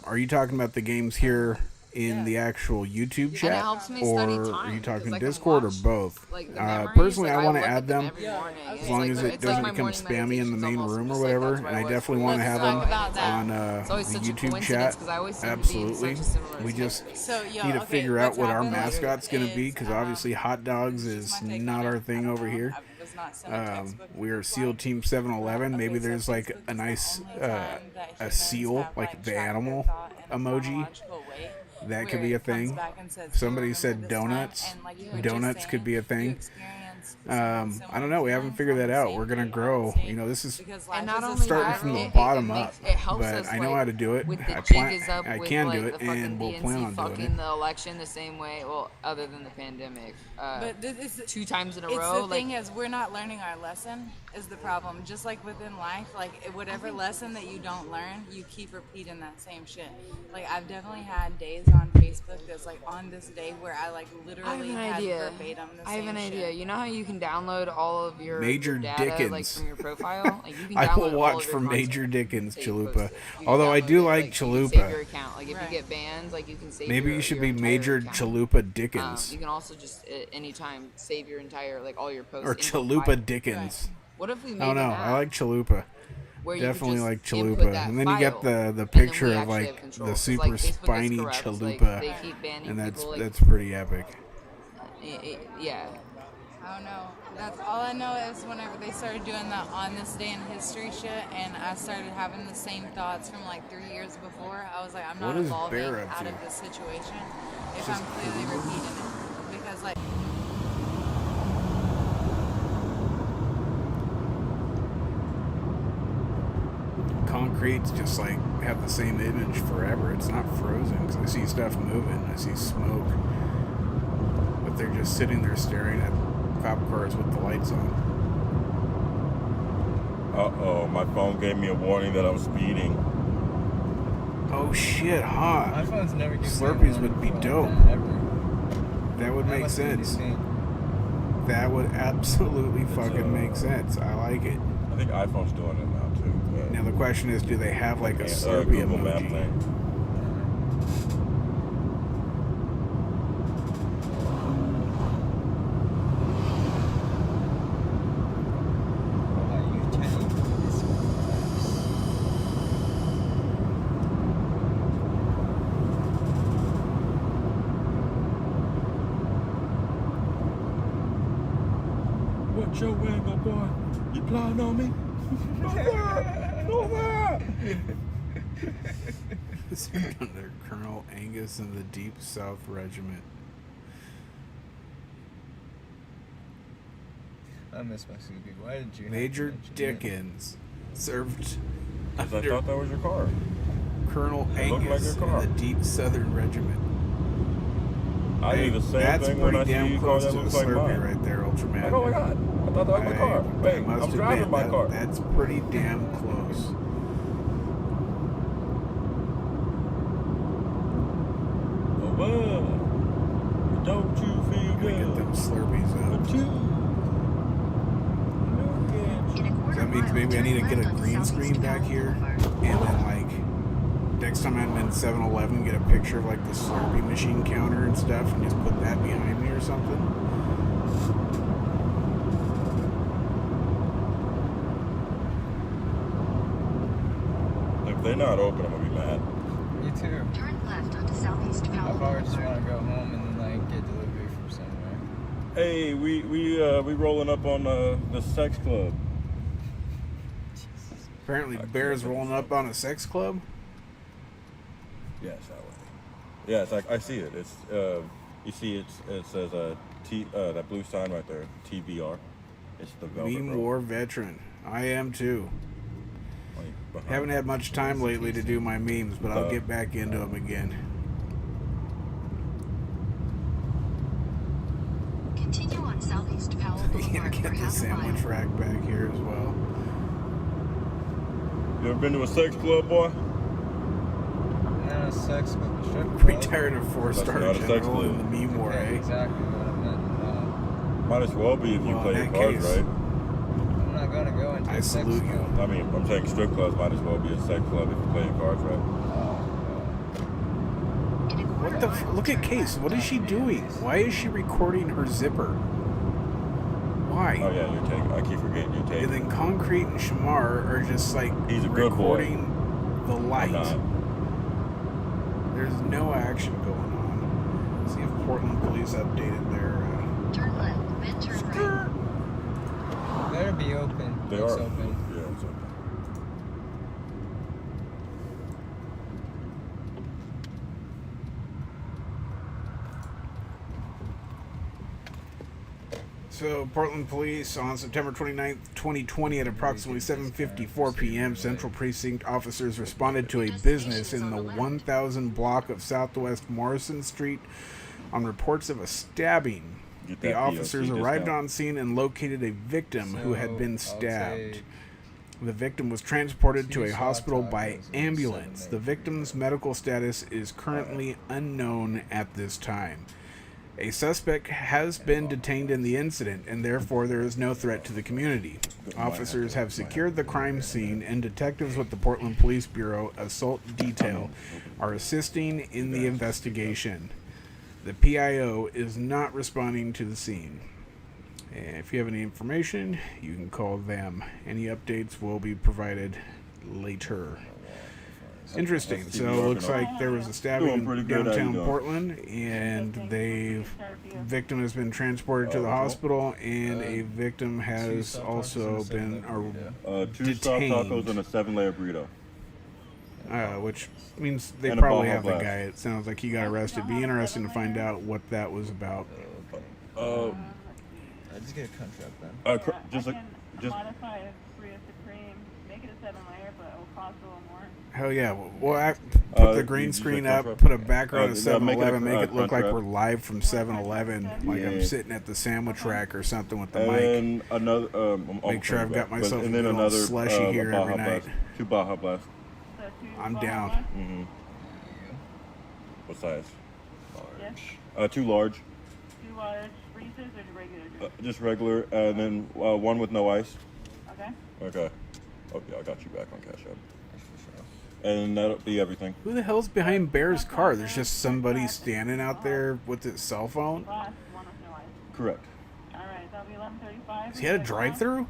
Are you talking about the games here in the actual YouTube chat, helps me or study are time, you talking because I can Discord or watch, both? like, the memories, Personally, like, I want to look at add them them every morning. as It's long like as the- it it's like doesn't my become morning spammy in the main meditations room or almost, whatever. just like And I that's definitely where want to I have was. them Let's talk about that. on It's always the such a YouTube coincidence, chat. 'cause I always seem to be in such a Absolutely. similar We just space. So, yo, need to okay, figure out what's what our happening mascot's going to be, is, because obviously hot dogs is not our thing over here. not sent a textbook. We're SEAL Team 711. Maybe there's like a nice a seal, like the animal emoji. That could be a thing. Somebody said donuts. Donuts could be a thing. I don't know. We haven't figured that out. We're gonna grow. You know, this is And not only starting that, from the it bottom makes, up. it helps But us, I know like, how to do it. with the I jig up I with, can like, do it, the and we'll fucking plan DNC on doing fucking it. the election the same way. Well, other than the pandemic, But this 2 times in a it's row. the Like, thing is, we're not learning our lesson is the problem. Just like within life, like whatever lesson that you don't learn, you keep repeating that same shit. Like I've definitely had days on Facebook that's like on this day where I like literally had verbatim the same I have an idea. shit. You know how you can download all of your Major data Dickens. like from your profile? Like, you can I will download all watch of your for content Major Dickens, that you Chalupa. posted. You can Although I download do it, like you can save your Chalupa. account. Like, if you get banned, like, you can save Maybe your, you should your be entire Major account. Chalupa Dickens. You can also just at any time save your entire, like, all your posts. Or into a Chalupa file. Dickens. What if we made I don't know. an I app like Chalupa. where you could Definitely just like input Chalupa. that And then you get file, the and then picture we of actually have like control. the 'Cause, super like, Facebook is spiny corrupt. Like, Chalupa. they keep banning And people, like, that's pretty epic. Yeah. I don't know. That's all I know is whenever they started doing that on this day in history shit, and I started having the same thoughts from like 3 years before. I was like, I'm not What is evolving Bear up out to? of this situation if I'm clearly repeating it. Because like. Concrete's just like have the same image forever. It's not frozen because I see stuff moving. I see smoke, but they're just sitting there staring at cop cars with the lights on. Uh-oh, my phone gave me a warning that I was speeding. Oh shit, huh? My phone's never given me a Slurpees warning would be for dope. that, ever. That would make must be sense. insane. That would absolutely fucking make sense. I like it. I think iPhone's doing it now too. Now the question is, do they have like a Slurpee Google Map emoji? thing. What your angle, boy? You plotting on me? Under Colonel Angus in the Deep South Regiment. I miss my Scooby. Why did you? Major Dickens served I under thought that was your car. Colonel It looked like Angus your car. in the Deep Southern Regiment. I do the same That's thing when pretty I see damn you car close that to a looks like Slurpee mine. right there, Ultraman. Like, oh my god, I thought that was my car. Wait, I'm driving my car. That's pretty damn close. Oh, don't you feel good? Get them Slurpees up. But you So that means maybe I need to get a green screen back here, and then like next time I'm in 7-Eleven, get a picture of like the Slurpee machine counter and stuff, and just put that behind me or something. If they're not open, I'm gonna be mad. Me too. Turn left onto Southeast I Powell probably just Boulevard. want to go home and then like get delivery from somewhere. Hey, we rolling up on the sex club. Apparently, Bear's rolling up on a sex club. Yes, that way. Yes, I see it. It's you see it says that blue sign right there, TBR. It's the Velvet Meme Road. War veteran. I am too. Like, behind- Haven't had much time lately to do my memes, but I'll get back into them again. Continue on Southeast Powell Yeah, Boulevard for get the half a sandwich mile. rack back here as well. You ever been to a sex club, boy? Not a sex, but a strip club. Retired a 4-star not a sex general club. in the meme war, Yeah, eh? exactly what I meant. Might as well be if you Well, play in your that cards case, right. I'm not gonna go into I a sex salute you. club. I mean, I'm saying strip clubs might as well be a sex club if you play your cards right. In a What quarter the? mile, Look at turn Case. left. What is she doing? Why is she recording her zipper? Why? Oh yeah, you're taking. I keep forgetting you're And taking. then Concrete and Shamar are just like He's a good boy. recording the light. I'm not. There's no action going on. Let's see if Portland police updated their. Turn left, then turn right. better be open. They It's are open. Yeah, it's open. So, Portland Police on September 29th, 2020 at approximately 7:54 p.m. Central Precinct officers responded to a business in the 1000 block of Southwest Morrison Street on reports of a stabbing. Get The that officers POC arrived discount. on scene and located a victim who had been So, I'll stabbed. take The victim was transported to 2 a soft hospital tacos by and ambulance. 7 The victim's medical status is currently unknown at this time. A suspect has been detained in the incident, and therefore there is no threat to the community. Officers have secured the crime scene, and detectives with the Portland Police Bureau Assault Detail are assisting in the investigation. The PIO is not responding to the scene. And if you have any information, you can call them. Any updates will be provided later. Interesting. So it looks like there was a stabbing Doing in pretty good. How you downtown doing? Portland, and the victim has been transported to the hospital, and a victim has also been 2 soft detained. tacos and a 7-layer burrito. Which means they And a probably Baja have the Blast. guy. It sounds like he got arrested. Be interesting to find out what that was about. I just get a country up then. Just modify it for a supreme, make it a 7-layer, but it will cost a little more. Hell yeah. Well, put the you green just screen like up, Crunchwrap? put a background of Yeah, make it a 7-Eleven, make it look like Crunchwrap. we're live from 7-Eleven, like I'm Yeah. sitting at the sandwich rack or something with the mic. And another. Make sure I've got myself and a then good old another slushy here Baja every night. Blast. 2 Baja Blast. So 2 I'm Baja down. Blast? Mm-hmm. What size? Yes. 2 large. 2 large freezers or regular juice? Just regular, and then 1 with no ice. Okay. Okay. Oh yeah, I got you back on Cash App. And that'll be everything. Who the hell's behind Bear's car? There's just somebody standing out there with his cell phone? Last one with no ice. Correct. Alright, that'll be 11:35. Has he had a drive-through?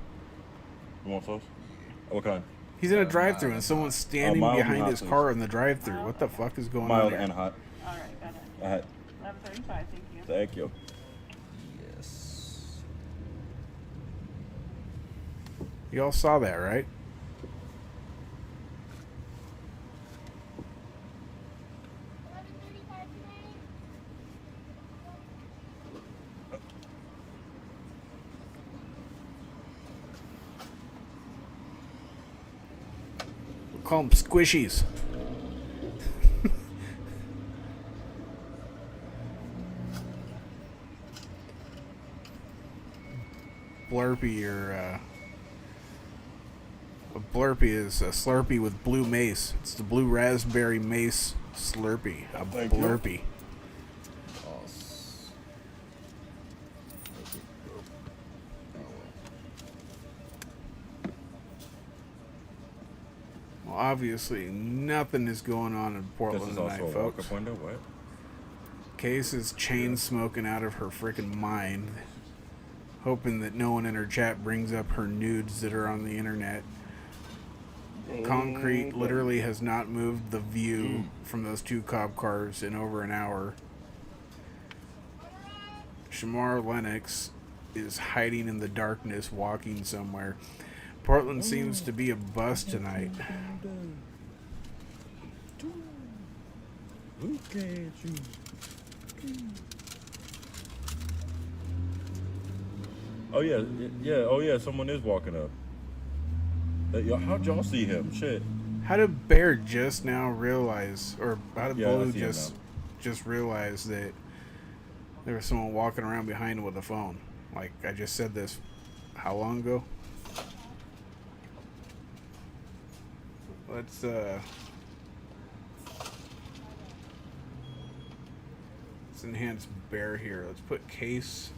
You want sauce? What kind? He's in a drive-through and someone's standing mild and behind hot, his please. car in the drive-through. What the fuck is going on Mild here? and hot. Alright, got it. 11:35, thank you. Thank you. Yes. You all saw that, right? We'll call them squishies. Blurpee or a Blurpee is a Slurpee with blue mace. It's the blue raspberry mace Slurpee. A Thank you. Blurpee. Well, obviously, nothing is going on in This Portland is tonight, also a folks. walk-up window. What? Case is chain smoking out of her freaking mind, hoping that no one in her chat brings up her nudes that are on the internet. Concrete literally has not moved the view from those 2 cop cars in over an hour. Shamar Lennox is hiding in the darkness, walking somewhere. Portland seems to be a bust tonight. Look at you. Oh yeah, yeah. Oh yeah. Someone is walking up. How'd y'all see him? Shit. How did Bear just now realize, or how did Yeah, I Blue see him just realize that there was someone walking around behind him with a phone? Like, I just said this how long ago? Let's enhance Bear here. Let's put Case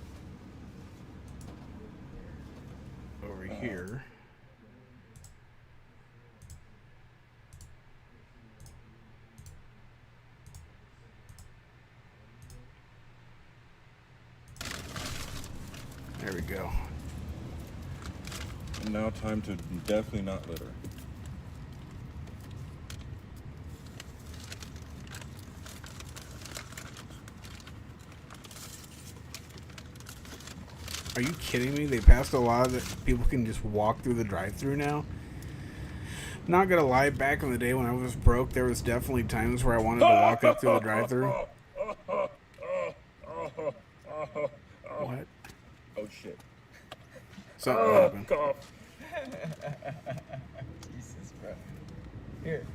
over here. There we go. And now time to definitely not litter. Are you kidding me? They passed a law that people can just walk through the drive-thru now. Not gonna lie, back in the day when I was broke, there was definitely times where I wanted to walk up through the drive-thru. What? Oh shit. Something happened. Jesus, bro. Here.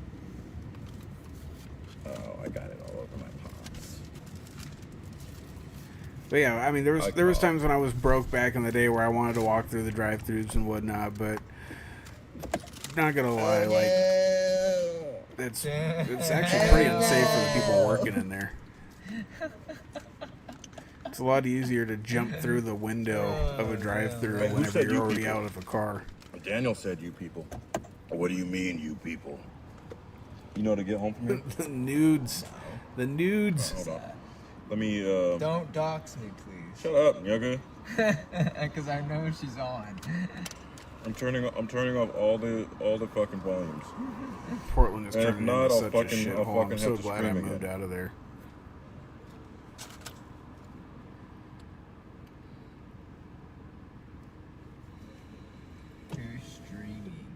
Oh, I got it all over my palms. But yeah, I mean, there was times when I was broke back in the day where I wanted to walk through the drive-thrus and whatnot, but not gonna lie, like it's actually pretty unsafe for the people working in there. It's a lot easier to jump through the window of a drive-thru Hey, who whenever said you're you already people? out of a car. Daniel said you people. What do you mean, you people? You know how to get home from here? The nudes. The nudes. Hold on. Let me, Don't dox me, please. Shut up, Yoga. Because I know she's on. I'm turning off all the fucking volumes. Portland is And if turning not, into I'll such fucking- a shithole. I'll I'm fucking so have to glad I scream moved again. out of there. Who's streaming?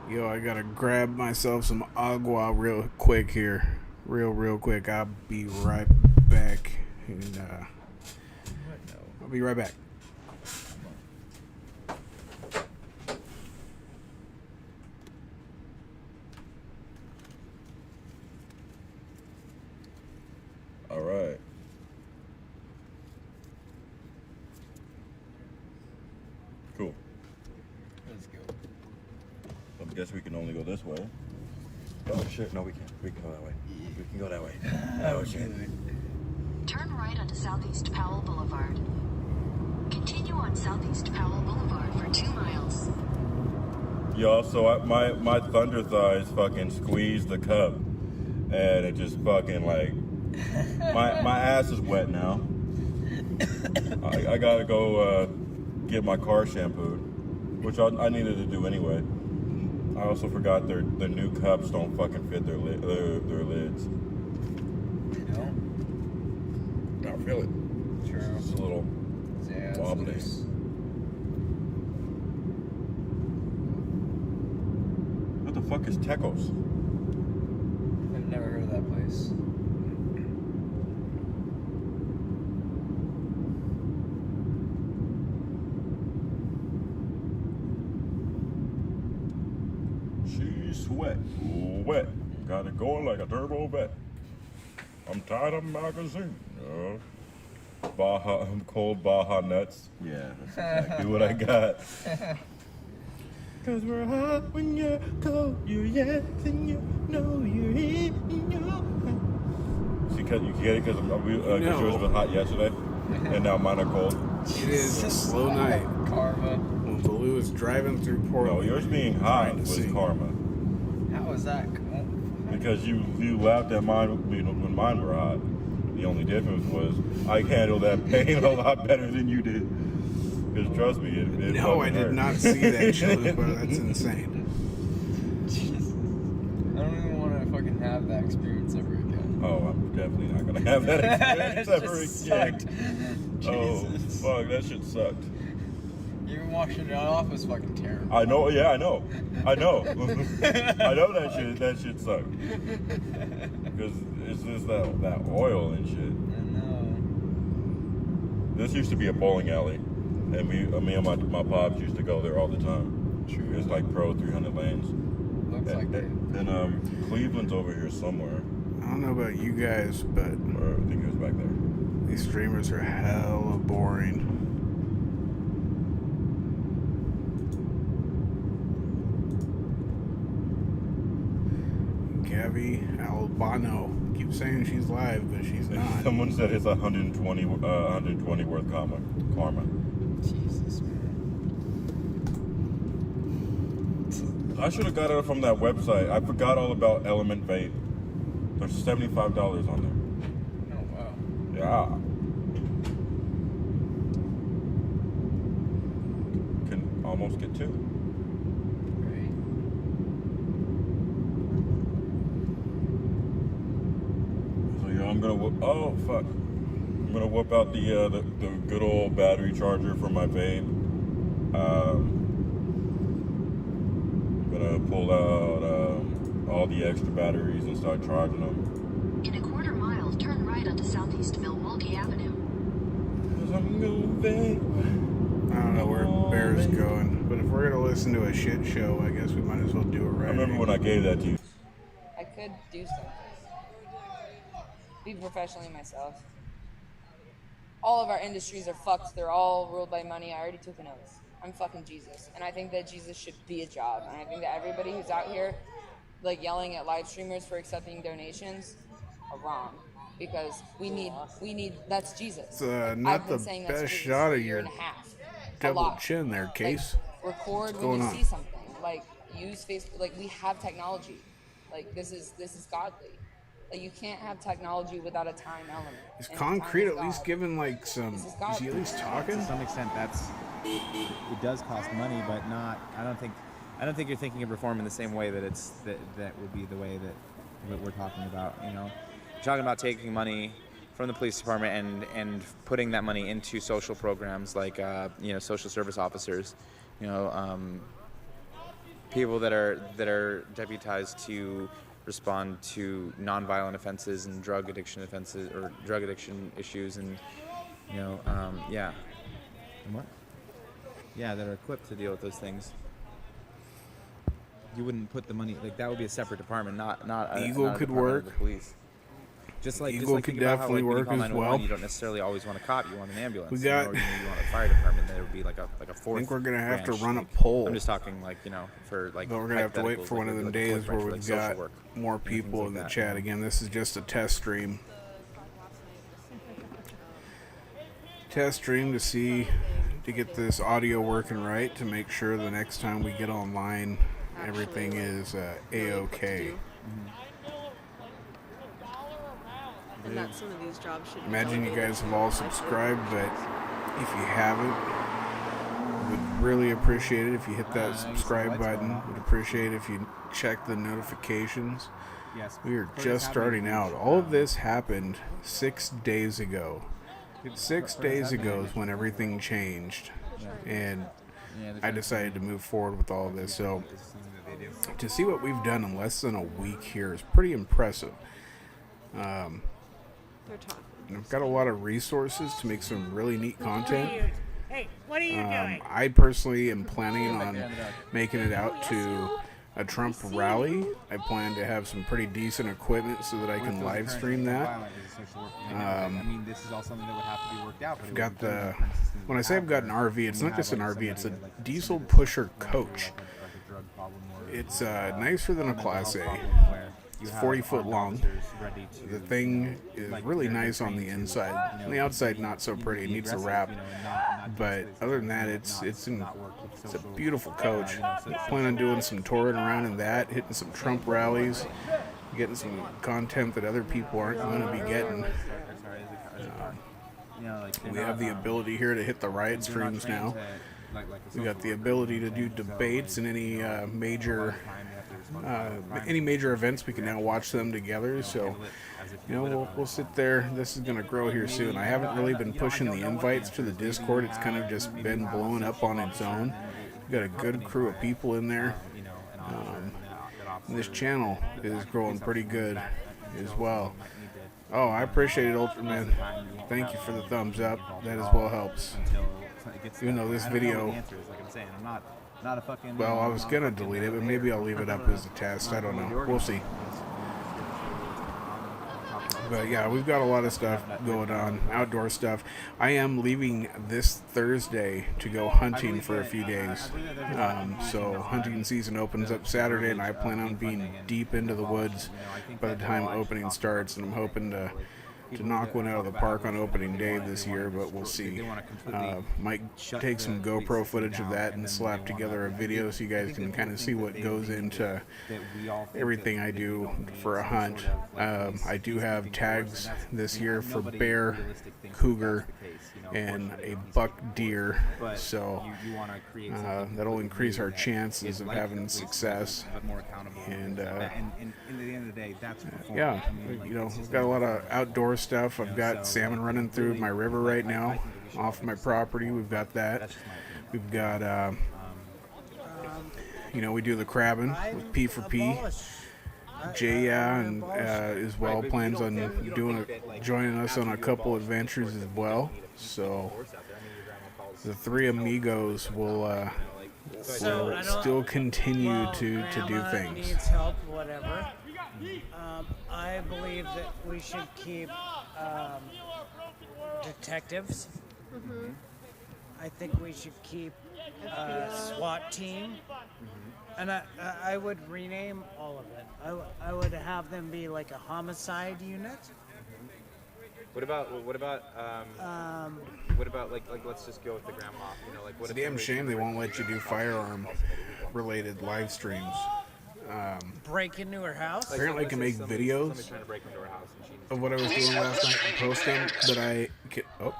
Yo, I gotta grab myself some agua real quick here. Real quick. I'll be right back. And, I'll be right back. All right. Cool. Let's go. I guess we can only go this way. Oh shit, no we can't. We can go that way. We can go that way. Oh shit. Turn right onto Southeast Powell Boulevard. Continue on Southeast Powell Boulevard for 2 miles. Yo, so my thunder thighs fucking squeezed the cup, and it just fucking like my ass is wet now. I gotta go get my car shampooed, which I needed to do anyway. I also forgot their new cups don't fucking fit their lids. No? I feel it. True. It's a little Yeah, it's wobbly. loose. What the fuck is Tecos? I've never heard of that place. She's wet. Got it going like a turbo vet. I'm tired of magazine. Baja, cold Baja nuts. Yeah, that's exactly what I got. Cause we're hot when you're cold. You're yes and you know you're in. See, you get it because yours was hot yesterday, and now mine are cold. It is a slow night. Karma. When Baloo is driving through Portland. No, yours being hot was karma. How is that? Because you laughed at mine when mine were hot. The only difference was I handled that pain a lot better than you did. Because trust me, it No, I fucking did hurt. not see that, Chalupa. That's insane. Jesus. I don't even want to fucking have that experience ever again. Oh, I'm definitely not gonna have that experience ever again. Oh, fuck, that shit sucked. Even washing it off was fucking terrible. I know, yeah, I know. I know that shit sucked. Because it's just that oil and shit. I know. This used to be a bowling alley, and me and my pops used to go there all the time. True. It's like pro 300 lanes. Looks like it. And Cleveland's over here somewhere. I don't know about you guys, but Or I think it was back there. these streamers are hella boring. Gabby Albano. Keep saying she's live, but she's not. Someone said it's 120 worth karma. Jesus, man. I should have got it from that website. I forgot all about Element Vape. There's $75 on there. Oh, wow. Yeah. Can almost get two. Right. I'm gonna whoop. Oh fuck! I'm gonna whip out the good old battery charger for my vape. I'm gonna pull out all the extra batteries and start charging them. In a quarter mile, turn right onto Southeast Milwaukee Avenue. 'Cause I'm gonna vape. I don't know where Bear's going, but if we're gonna listen to a shit show, I guess we might as well do it right. I remember when I gave that to you. I could do something. Be professionally myself. All of our industries are fucked. They're all ruled by money. I already took an oath. I'm fucking Jesus. And I think that Jesus should be a job. And I think that everybody who's out here, like, yelling at live streamers for accepting donations are wrong. Because we need, that's Jesus. It's I've not been the saying that's best Jesus shot for of a year your and a half. A double lot. chin there, Case. Like, record What's when going you on? see something. Like, use Facebook. Like, we have technology. Like, this is godly. Like, you can't have technology without a time element. Is And Concrete time is at least God. giving like some? This is Is God. he at least talking? To some extent, it does cost money, but not. I don't think you're thinking of reform in the same way that that would be the way that we're talking about. You know, you're talking about taking money from the police department and putting that money into social programs like social service officers, people that are deputized to respond to nonviolent offenses and drug addiction issues, and and what? Yeah, that are equipped to deal with those things. You wouldn't put the money like that would be a separate department, not Eagle not a could department work. of the police. Just like Eagle think could about how, definitely when you work call as 911, well. You don't necessarily always want a cop. You want an ambulance. We got- or you want a fire department. There would be like a fourth. I think we're gonna have to branch. run a poll. I'm just talking for But we're gonna have to wait for one of them days where we've got more people in the chat. Again, this is just a test stream. Test stream to get this audio working right, to make sure the next time we get online, everything is a-okay. And that some of these jobs should be Imagine you guys have all subscribed, but if you haven't, would really appreciate it if you hit that subscribe button. Would appreciate it if you check the notifications. Yes. We are just starting out. All of this happened 6 days ago. 6 days ago is when everything changed, and I decided to move forward with all of this. So to see what we've done in less than a week here is pretty impressive. And I've got a lot of resources to make some really neat content. Hey, what are you doing? I personally am planning on making it out to a Trump rally. I plan to have some pretty decent equipment so that I can live stream that. This is all something that would have to be worked out. I've got when I say I've got an RV, it's not just an RV, it's a diesel pusher coach. It's nicer than a Class A. It's 40 foot long. The thing is really nice on the inside. On the outside, not so pretty. It needs a wrap. But other than that, it's a beautiful coach. I plan on doing some touring around in that, hitting some Trump rallies, getting some content that other people aren't going to be getting. We have the ability here to hit the riot streams now. We got the ability to do debates and any major events. We can now watch them together. So, we'll sit there. This is going to grow here soon. I haven't really been pushing the invites to the Discord. It's kind of just been blowing up on its own. We've got a good crew of people in there. And this channel is growing pretty good as well. Oh, I appreciate it, Ultraman. Thank you for the thumbs up. That as well helps. Even though this video, well, I was gonna delete it, but maybe I'll leave it up as a test. I don't know. We'll see. But yeah, we've got a lot of stuff going on, outdoor stuff. I am leaving this Thursday to go hunting for a few days. So hunting season opens up Saturday, and I plan on being deep into the woods by the time opening starts, and I'm hoping to knock one out of the park on opening day this year, but we'll see. Might take some GoPro footage of that and slap together a video so you guys can kind of see what goes into everything I do for a hunt. I do have tags this year for bear, cougar, and a buck deer. But So you want to create something that'll increase our that chances is of like having the police success. but more accountable. And in the end of the day, that's performance. yeah, I mean, like, you know, it's we've just got a lot another of form. outdoor stuff. I've got So, salmon like, running through really, my river right I now, think we should off my property. We've got that. That's just my opinion. We've got, you know, we do the crabbing with P for P. Jay, and as well plans on joining us on a couple adventures as well. So the three amigos will still continue to do things. Needs help, whatever. I believe that we should keep detectives. I think we should keep a SWAT team. And I would rename all of it. I would have them be like a homicide unit. What about like let's just go with the grandma, you know, like what It's a damn shame they won't let you do firearm related live streams. Break into her house. Apparently I can make videos trying to break into her house and she of what I was doing last night and post them, but I can, If you don't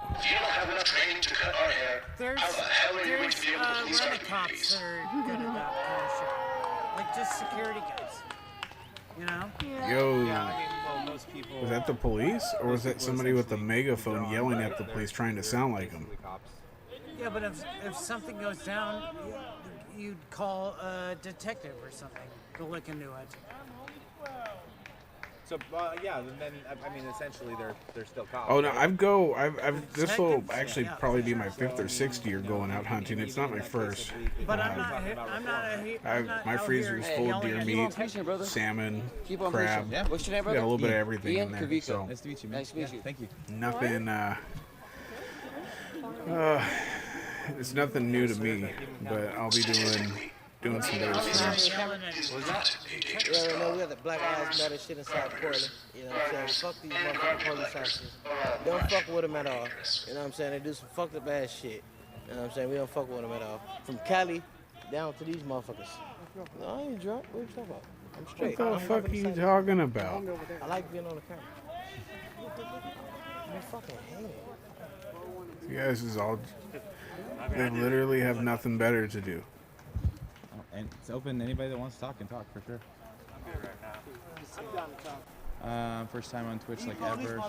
have enough training to cut our hair, There's how the hell are you going to be able to police rent our cops that are good at that kind of shit. Like just security guys. You know? yo, well, most people was that the police or was that somebody with a megaphone yelling at the police trying to sound like them? Yeah, but if something goes down, you'd call a detective or something to look into it. So yeah, then I mean essentially they're still cops. Oh no, right? this will actually probably be my 5th or 6th year going out hunting. It's not my first. But I'm not My freezer is full of deer meat, salmon, crab. What's your name, Got brother? a little bit of everything Ian in there. Kavika. So Nice to meet you, man. Nice to meet you. Thank you. nothing. It's nothing new to me, but I'll be doing some better streams. Yeah, no, we got the black ass matter shit inside Portland. You know what I'm saying? Fuck these motherfucking police officers. Don't fuck with them at all. You know what I'm saying? They do some fucked up ass shit. You know what I'm saying? We don't fuck with them at all. From Cali down to these motherfuckers. No, I ain't drunk. What are you talking about? I'm straight. What the fuck are you talking about? I like being on the camera. You fucking hate it. You guys is all. They literally have nothing better to do. And it's open. Anybody that wants to talk can talk for sure. First time on Twitch like ever.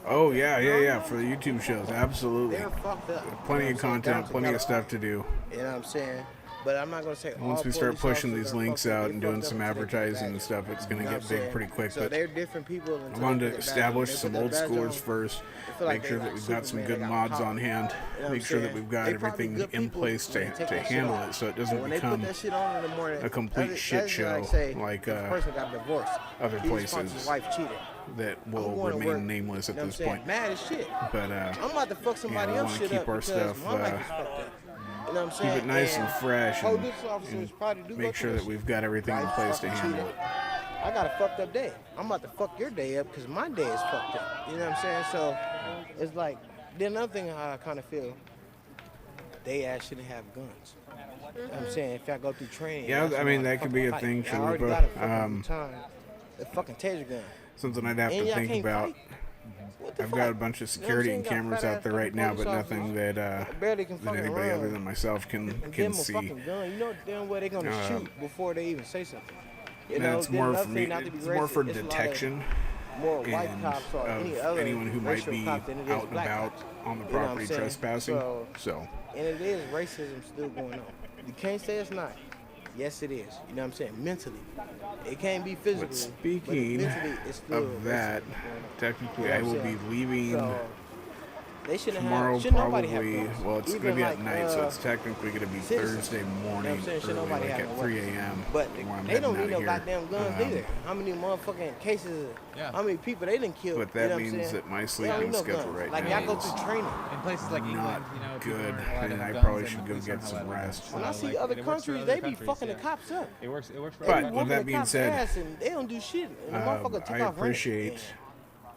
Oh yeah. For the YouTube shows, absolutely. They're fucked up. Plenty of content, plenty of stuff to do. You know what I'm saying? But I'm not gonna say Once all we start police pushing officers these are links fucked up. out They and doing fucked up some until they put advertising their and badge stuff, it's on. gonna You know get what big I'm pretty quick. So But they're different people. I until wanted they to put their badge on. establish They put some their old badge scores on. first. They feel like Make they sure like that we've got some Superman, good they got mods power. on hand. You know what Make I'm sure that saying? we've got They probably everything good in people place when they to take that shit handle off. it, so it But doesn't when they put become that shit on in the morning, a complete that's shit like, show say, like this person got divorced. other He was punching places his wife cheated. that I'm will going to work, remain nameless you at know what this I'm saying? point. Mad as shit. But I'm about to fuck somebody we else wanna shit keep up our because stuff, my life is fucked up. You know what I'm saying? keep it nice and fresh and, police officers probably do make go sure through that shit. we've got everything in Wife place to fucking handle cheated. it. I got a fucked up day. I'm about to fuck your day up because my day is fucked up. You know what I'm saying? So it's like, then another thing how I kind of feel, they ass shouldn't have guns. You know what I'm saying? If I go through training. Yeah, y'all I mean, should that could be a fight. thing, I already Chalupa. got a fucking time. A fucking taser gun. Something I'd have And to y'all think can't about. fight? What the I've fuck? got a bunch of You know what I'm security saying? and Got cameras fat out there ass right now, police but nothing officers that barely can that fucking anybody run. other than myself can And give can them a see. fucking gun. You know damn well they're gonna shoot before they even say something. You And know, it's then more another for thing, me. not to be It's more for racist, it's a lot of detection more white and cops or any of other anyone who might racial be cops than it is out and black about cops. on the You know what I'm property saying? trespassing. So, So and it is racism still going on. You can't say it's not. Yes, it is. You know what I'm saying? Mentally, it can't be physically. but speaking mentally, it's still of that, racism going on. technically You know I what will I'm be saying? leaving So, they shouldn't tomorrow have. Should nobody have probably. guns. Well, it's Even going to be like, at night, so it's technically going to be citizens. Thursday You know what morning, I'm saying? Should early, nobody like have at no 3 weapons. a.m. But when I'm they heading don't out need of no here. goddamn guns either. How many motherfucking cases? How many people they didn't kill? But you that know what I'm means saying? that my They don't sleeping need no schedule guns. right like now y'all go is through training. In places like not England, you know, people good, aren't allowed to and have I guns, probably and should the go police get aren't allowed some to have rest. guns. When I So, see like, other it works for countries, other they be countries, fucking yeah. the cops up. It works for They But be with whooping that the being cops' said, ass and they don't do shit. And the motherfucker take I off running. appreciate And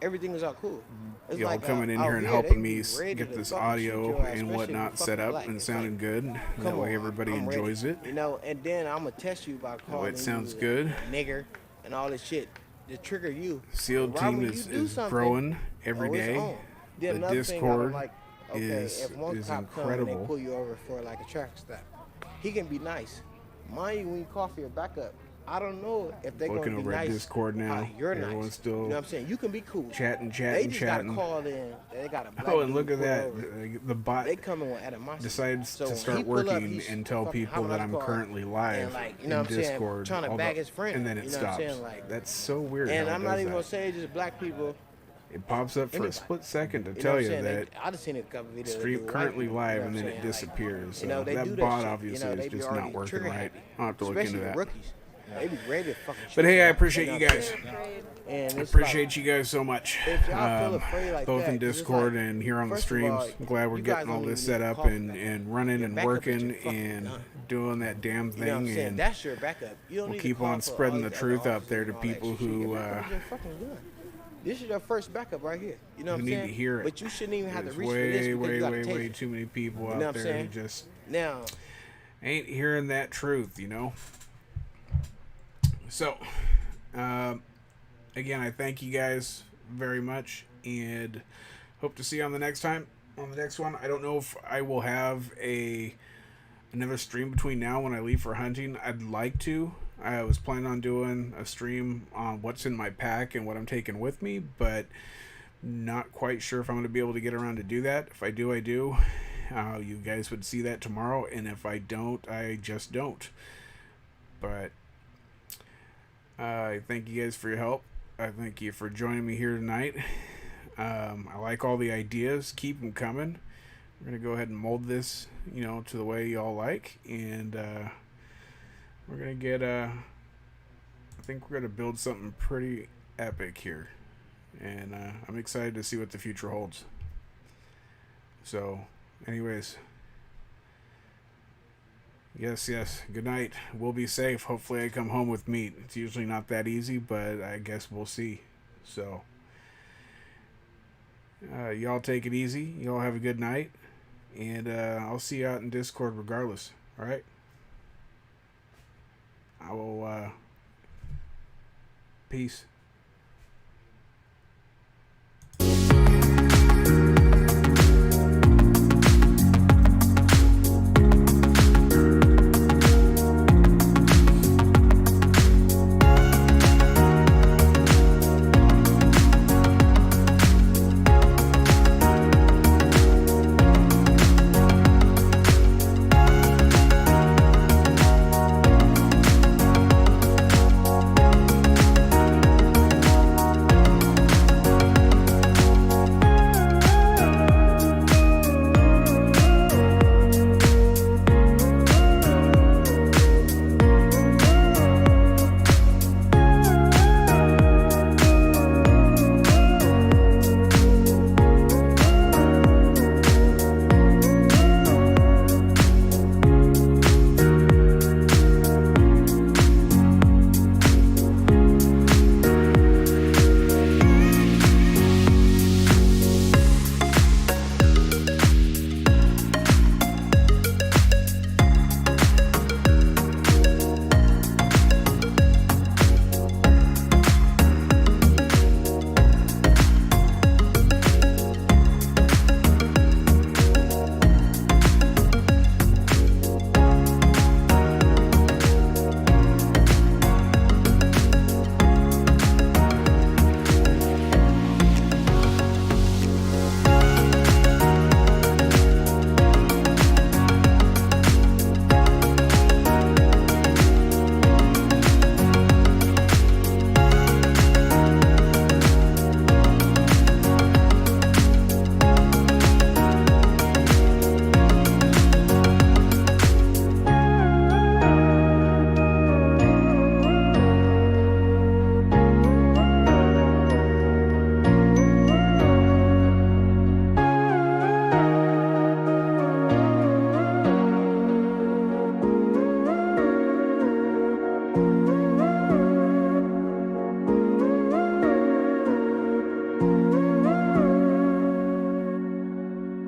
everything is all cool. It's y'all like, coming in out here and they helping be me ready get to this fucking shoot audio your ass, and especially whatnot if set you up black. and It's sounding like, good. That come way on, everybody I'm ready. enjoys it. You know, and then I'm gonna test you by calling it sounds you good. a nigger and all this shit to trigger you. SEAL Right team when is you do something, growing every oh, it's day. on. Then The another thing I don't Discord like Okay, is if one cop come and they incredible. pull you over for like a traffic stop, he can be nice. Mind you, when you call for your backup, I don't know if they're going Looking to be over at nice Discord how now. you're Everyone's nice. still You know what I'm saying? You can be cool. chatting. They just got to call in. They got a black Oh, and dude look at pull that. over. The bot They coming with animosity. decides So to when start he pull up, working he's and tell fucking people hopping that out the I'm car currently live and like, you know in what I'm saying, Discord. trying to bag his friend. And then it you know what I'm stops. saying? Like, That's so weird. and how it I'm not does even that. gonna say just black people. It pops up for Anybody. a split second to You know tell what I'm you saying? that I just seen a couple videos. stream of white currently people, live you know and what then I'm it saying? disappears. So You know, they that do bot that shit. obviously You know, they is be just already not working trigger right. happy. I'll have to look Especially into the that. rookies. They be ready to fucking shoot. But hey, I you. appreciate know you what I'm guys. saying? And I it's appreciate like, you guys so much. if y'all feel afraid like both that, in 'cause it's Discord like, and here on the first of streams. all, I'm glad we're you guys getting all don't this even set need up coffee and, backup. and running Your and backup is working your fucking and gun. doing that damn You know what thing. I'm saying? And That's your backup. You don't we'll need keep to call on for spreading all the these truth other out there to officers and all that people shit. Your who backup is your fucking gun. This is your first backup right here. You know what who I'm need saying? to hear it. But you shouldn't even have to There's reach for this because you got a way taser. too many people You know out what I'm there saying? who just Now, ain't hearing that truth, you know? So, again, I thank you guys very much and hope to see you on the next time. On the next one, I don't know if I will have another stream between now when I leave for hunting. I'd like to. I was planning on doing a stream on what's in my pack and what I'm taking with me, but not quite sure if I'm going to be able to get around to do that. If I do, I do. You guys would see that tomorrow, and if I don't, I just don't. But I thank you guys for your help. I thank you for joining me here tonight. I like all the ideas. Keep them coming. We're going to go ahead and mold this, to the way y'all like. And we're going to get, I think we're going to build something pretty epic here. And I'm excited to see what the future holds. So, anyways. Yes. Good night. We'll be safe. Hopefully I come home with meat. It's usually not that easy, but I guess we'll see. So, y'all take it easy. Y'all have a good night. And I'll see you out in Discord regardless. Alright? I will, peace.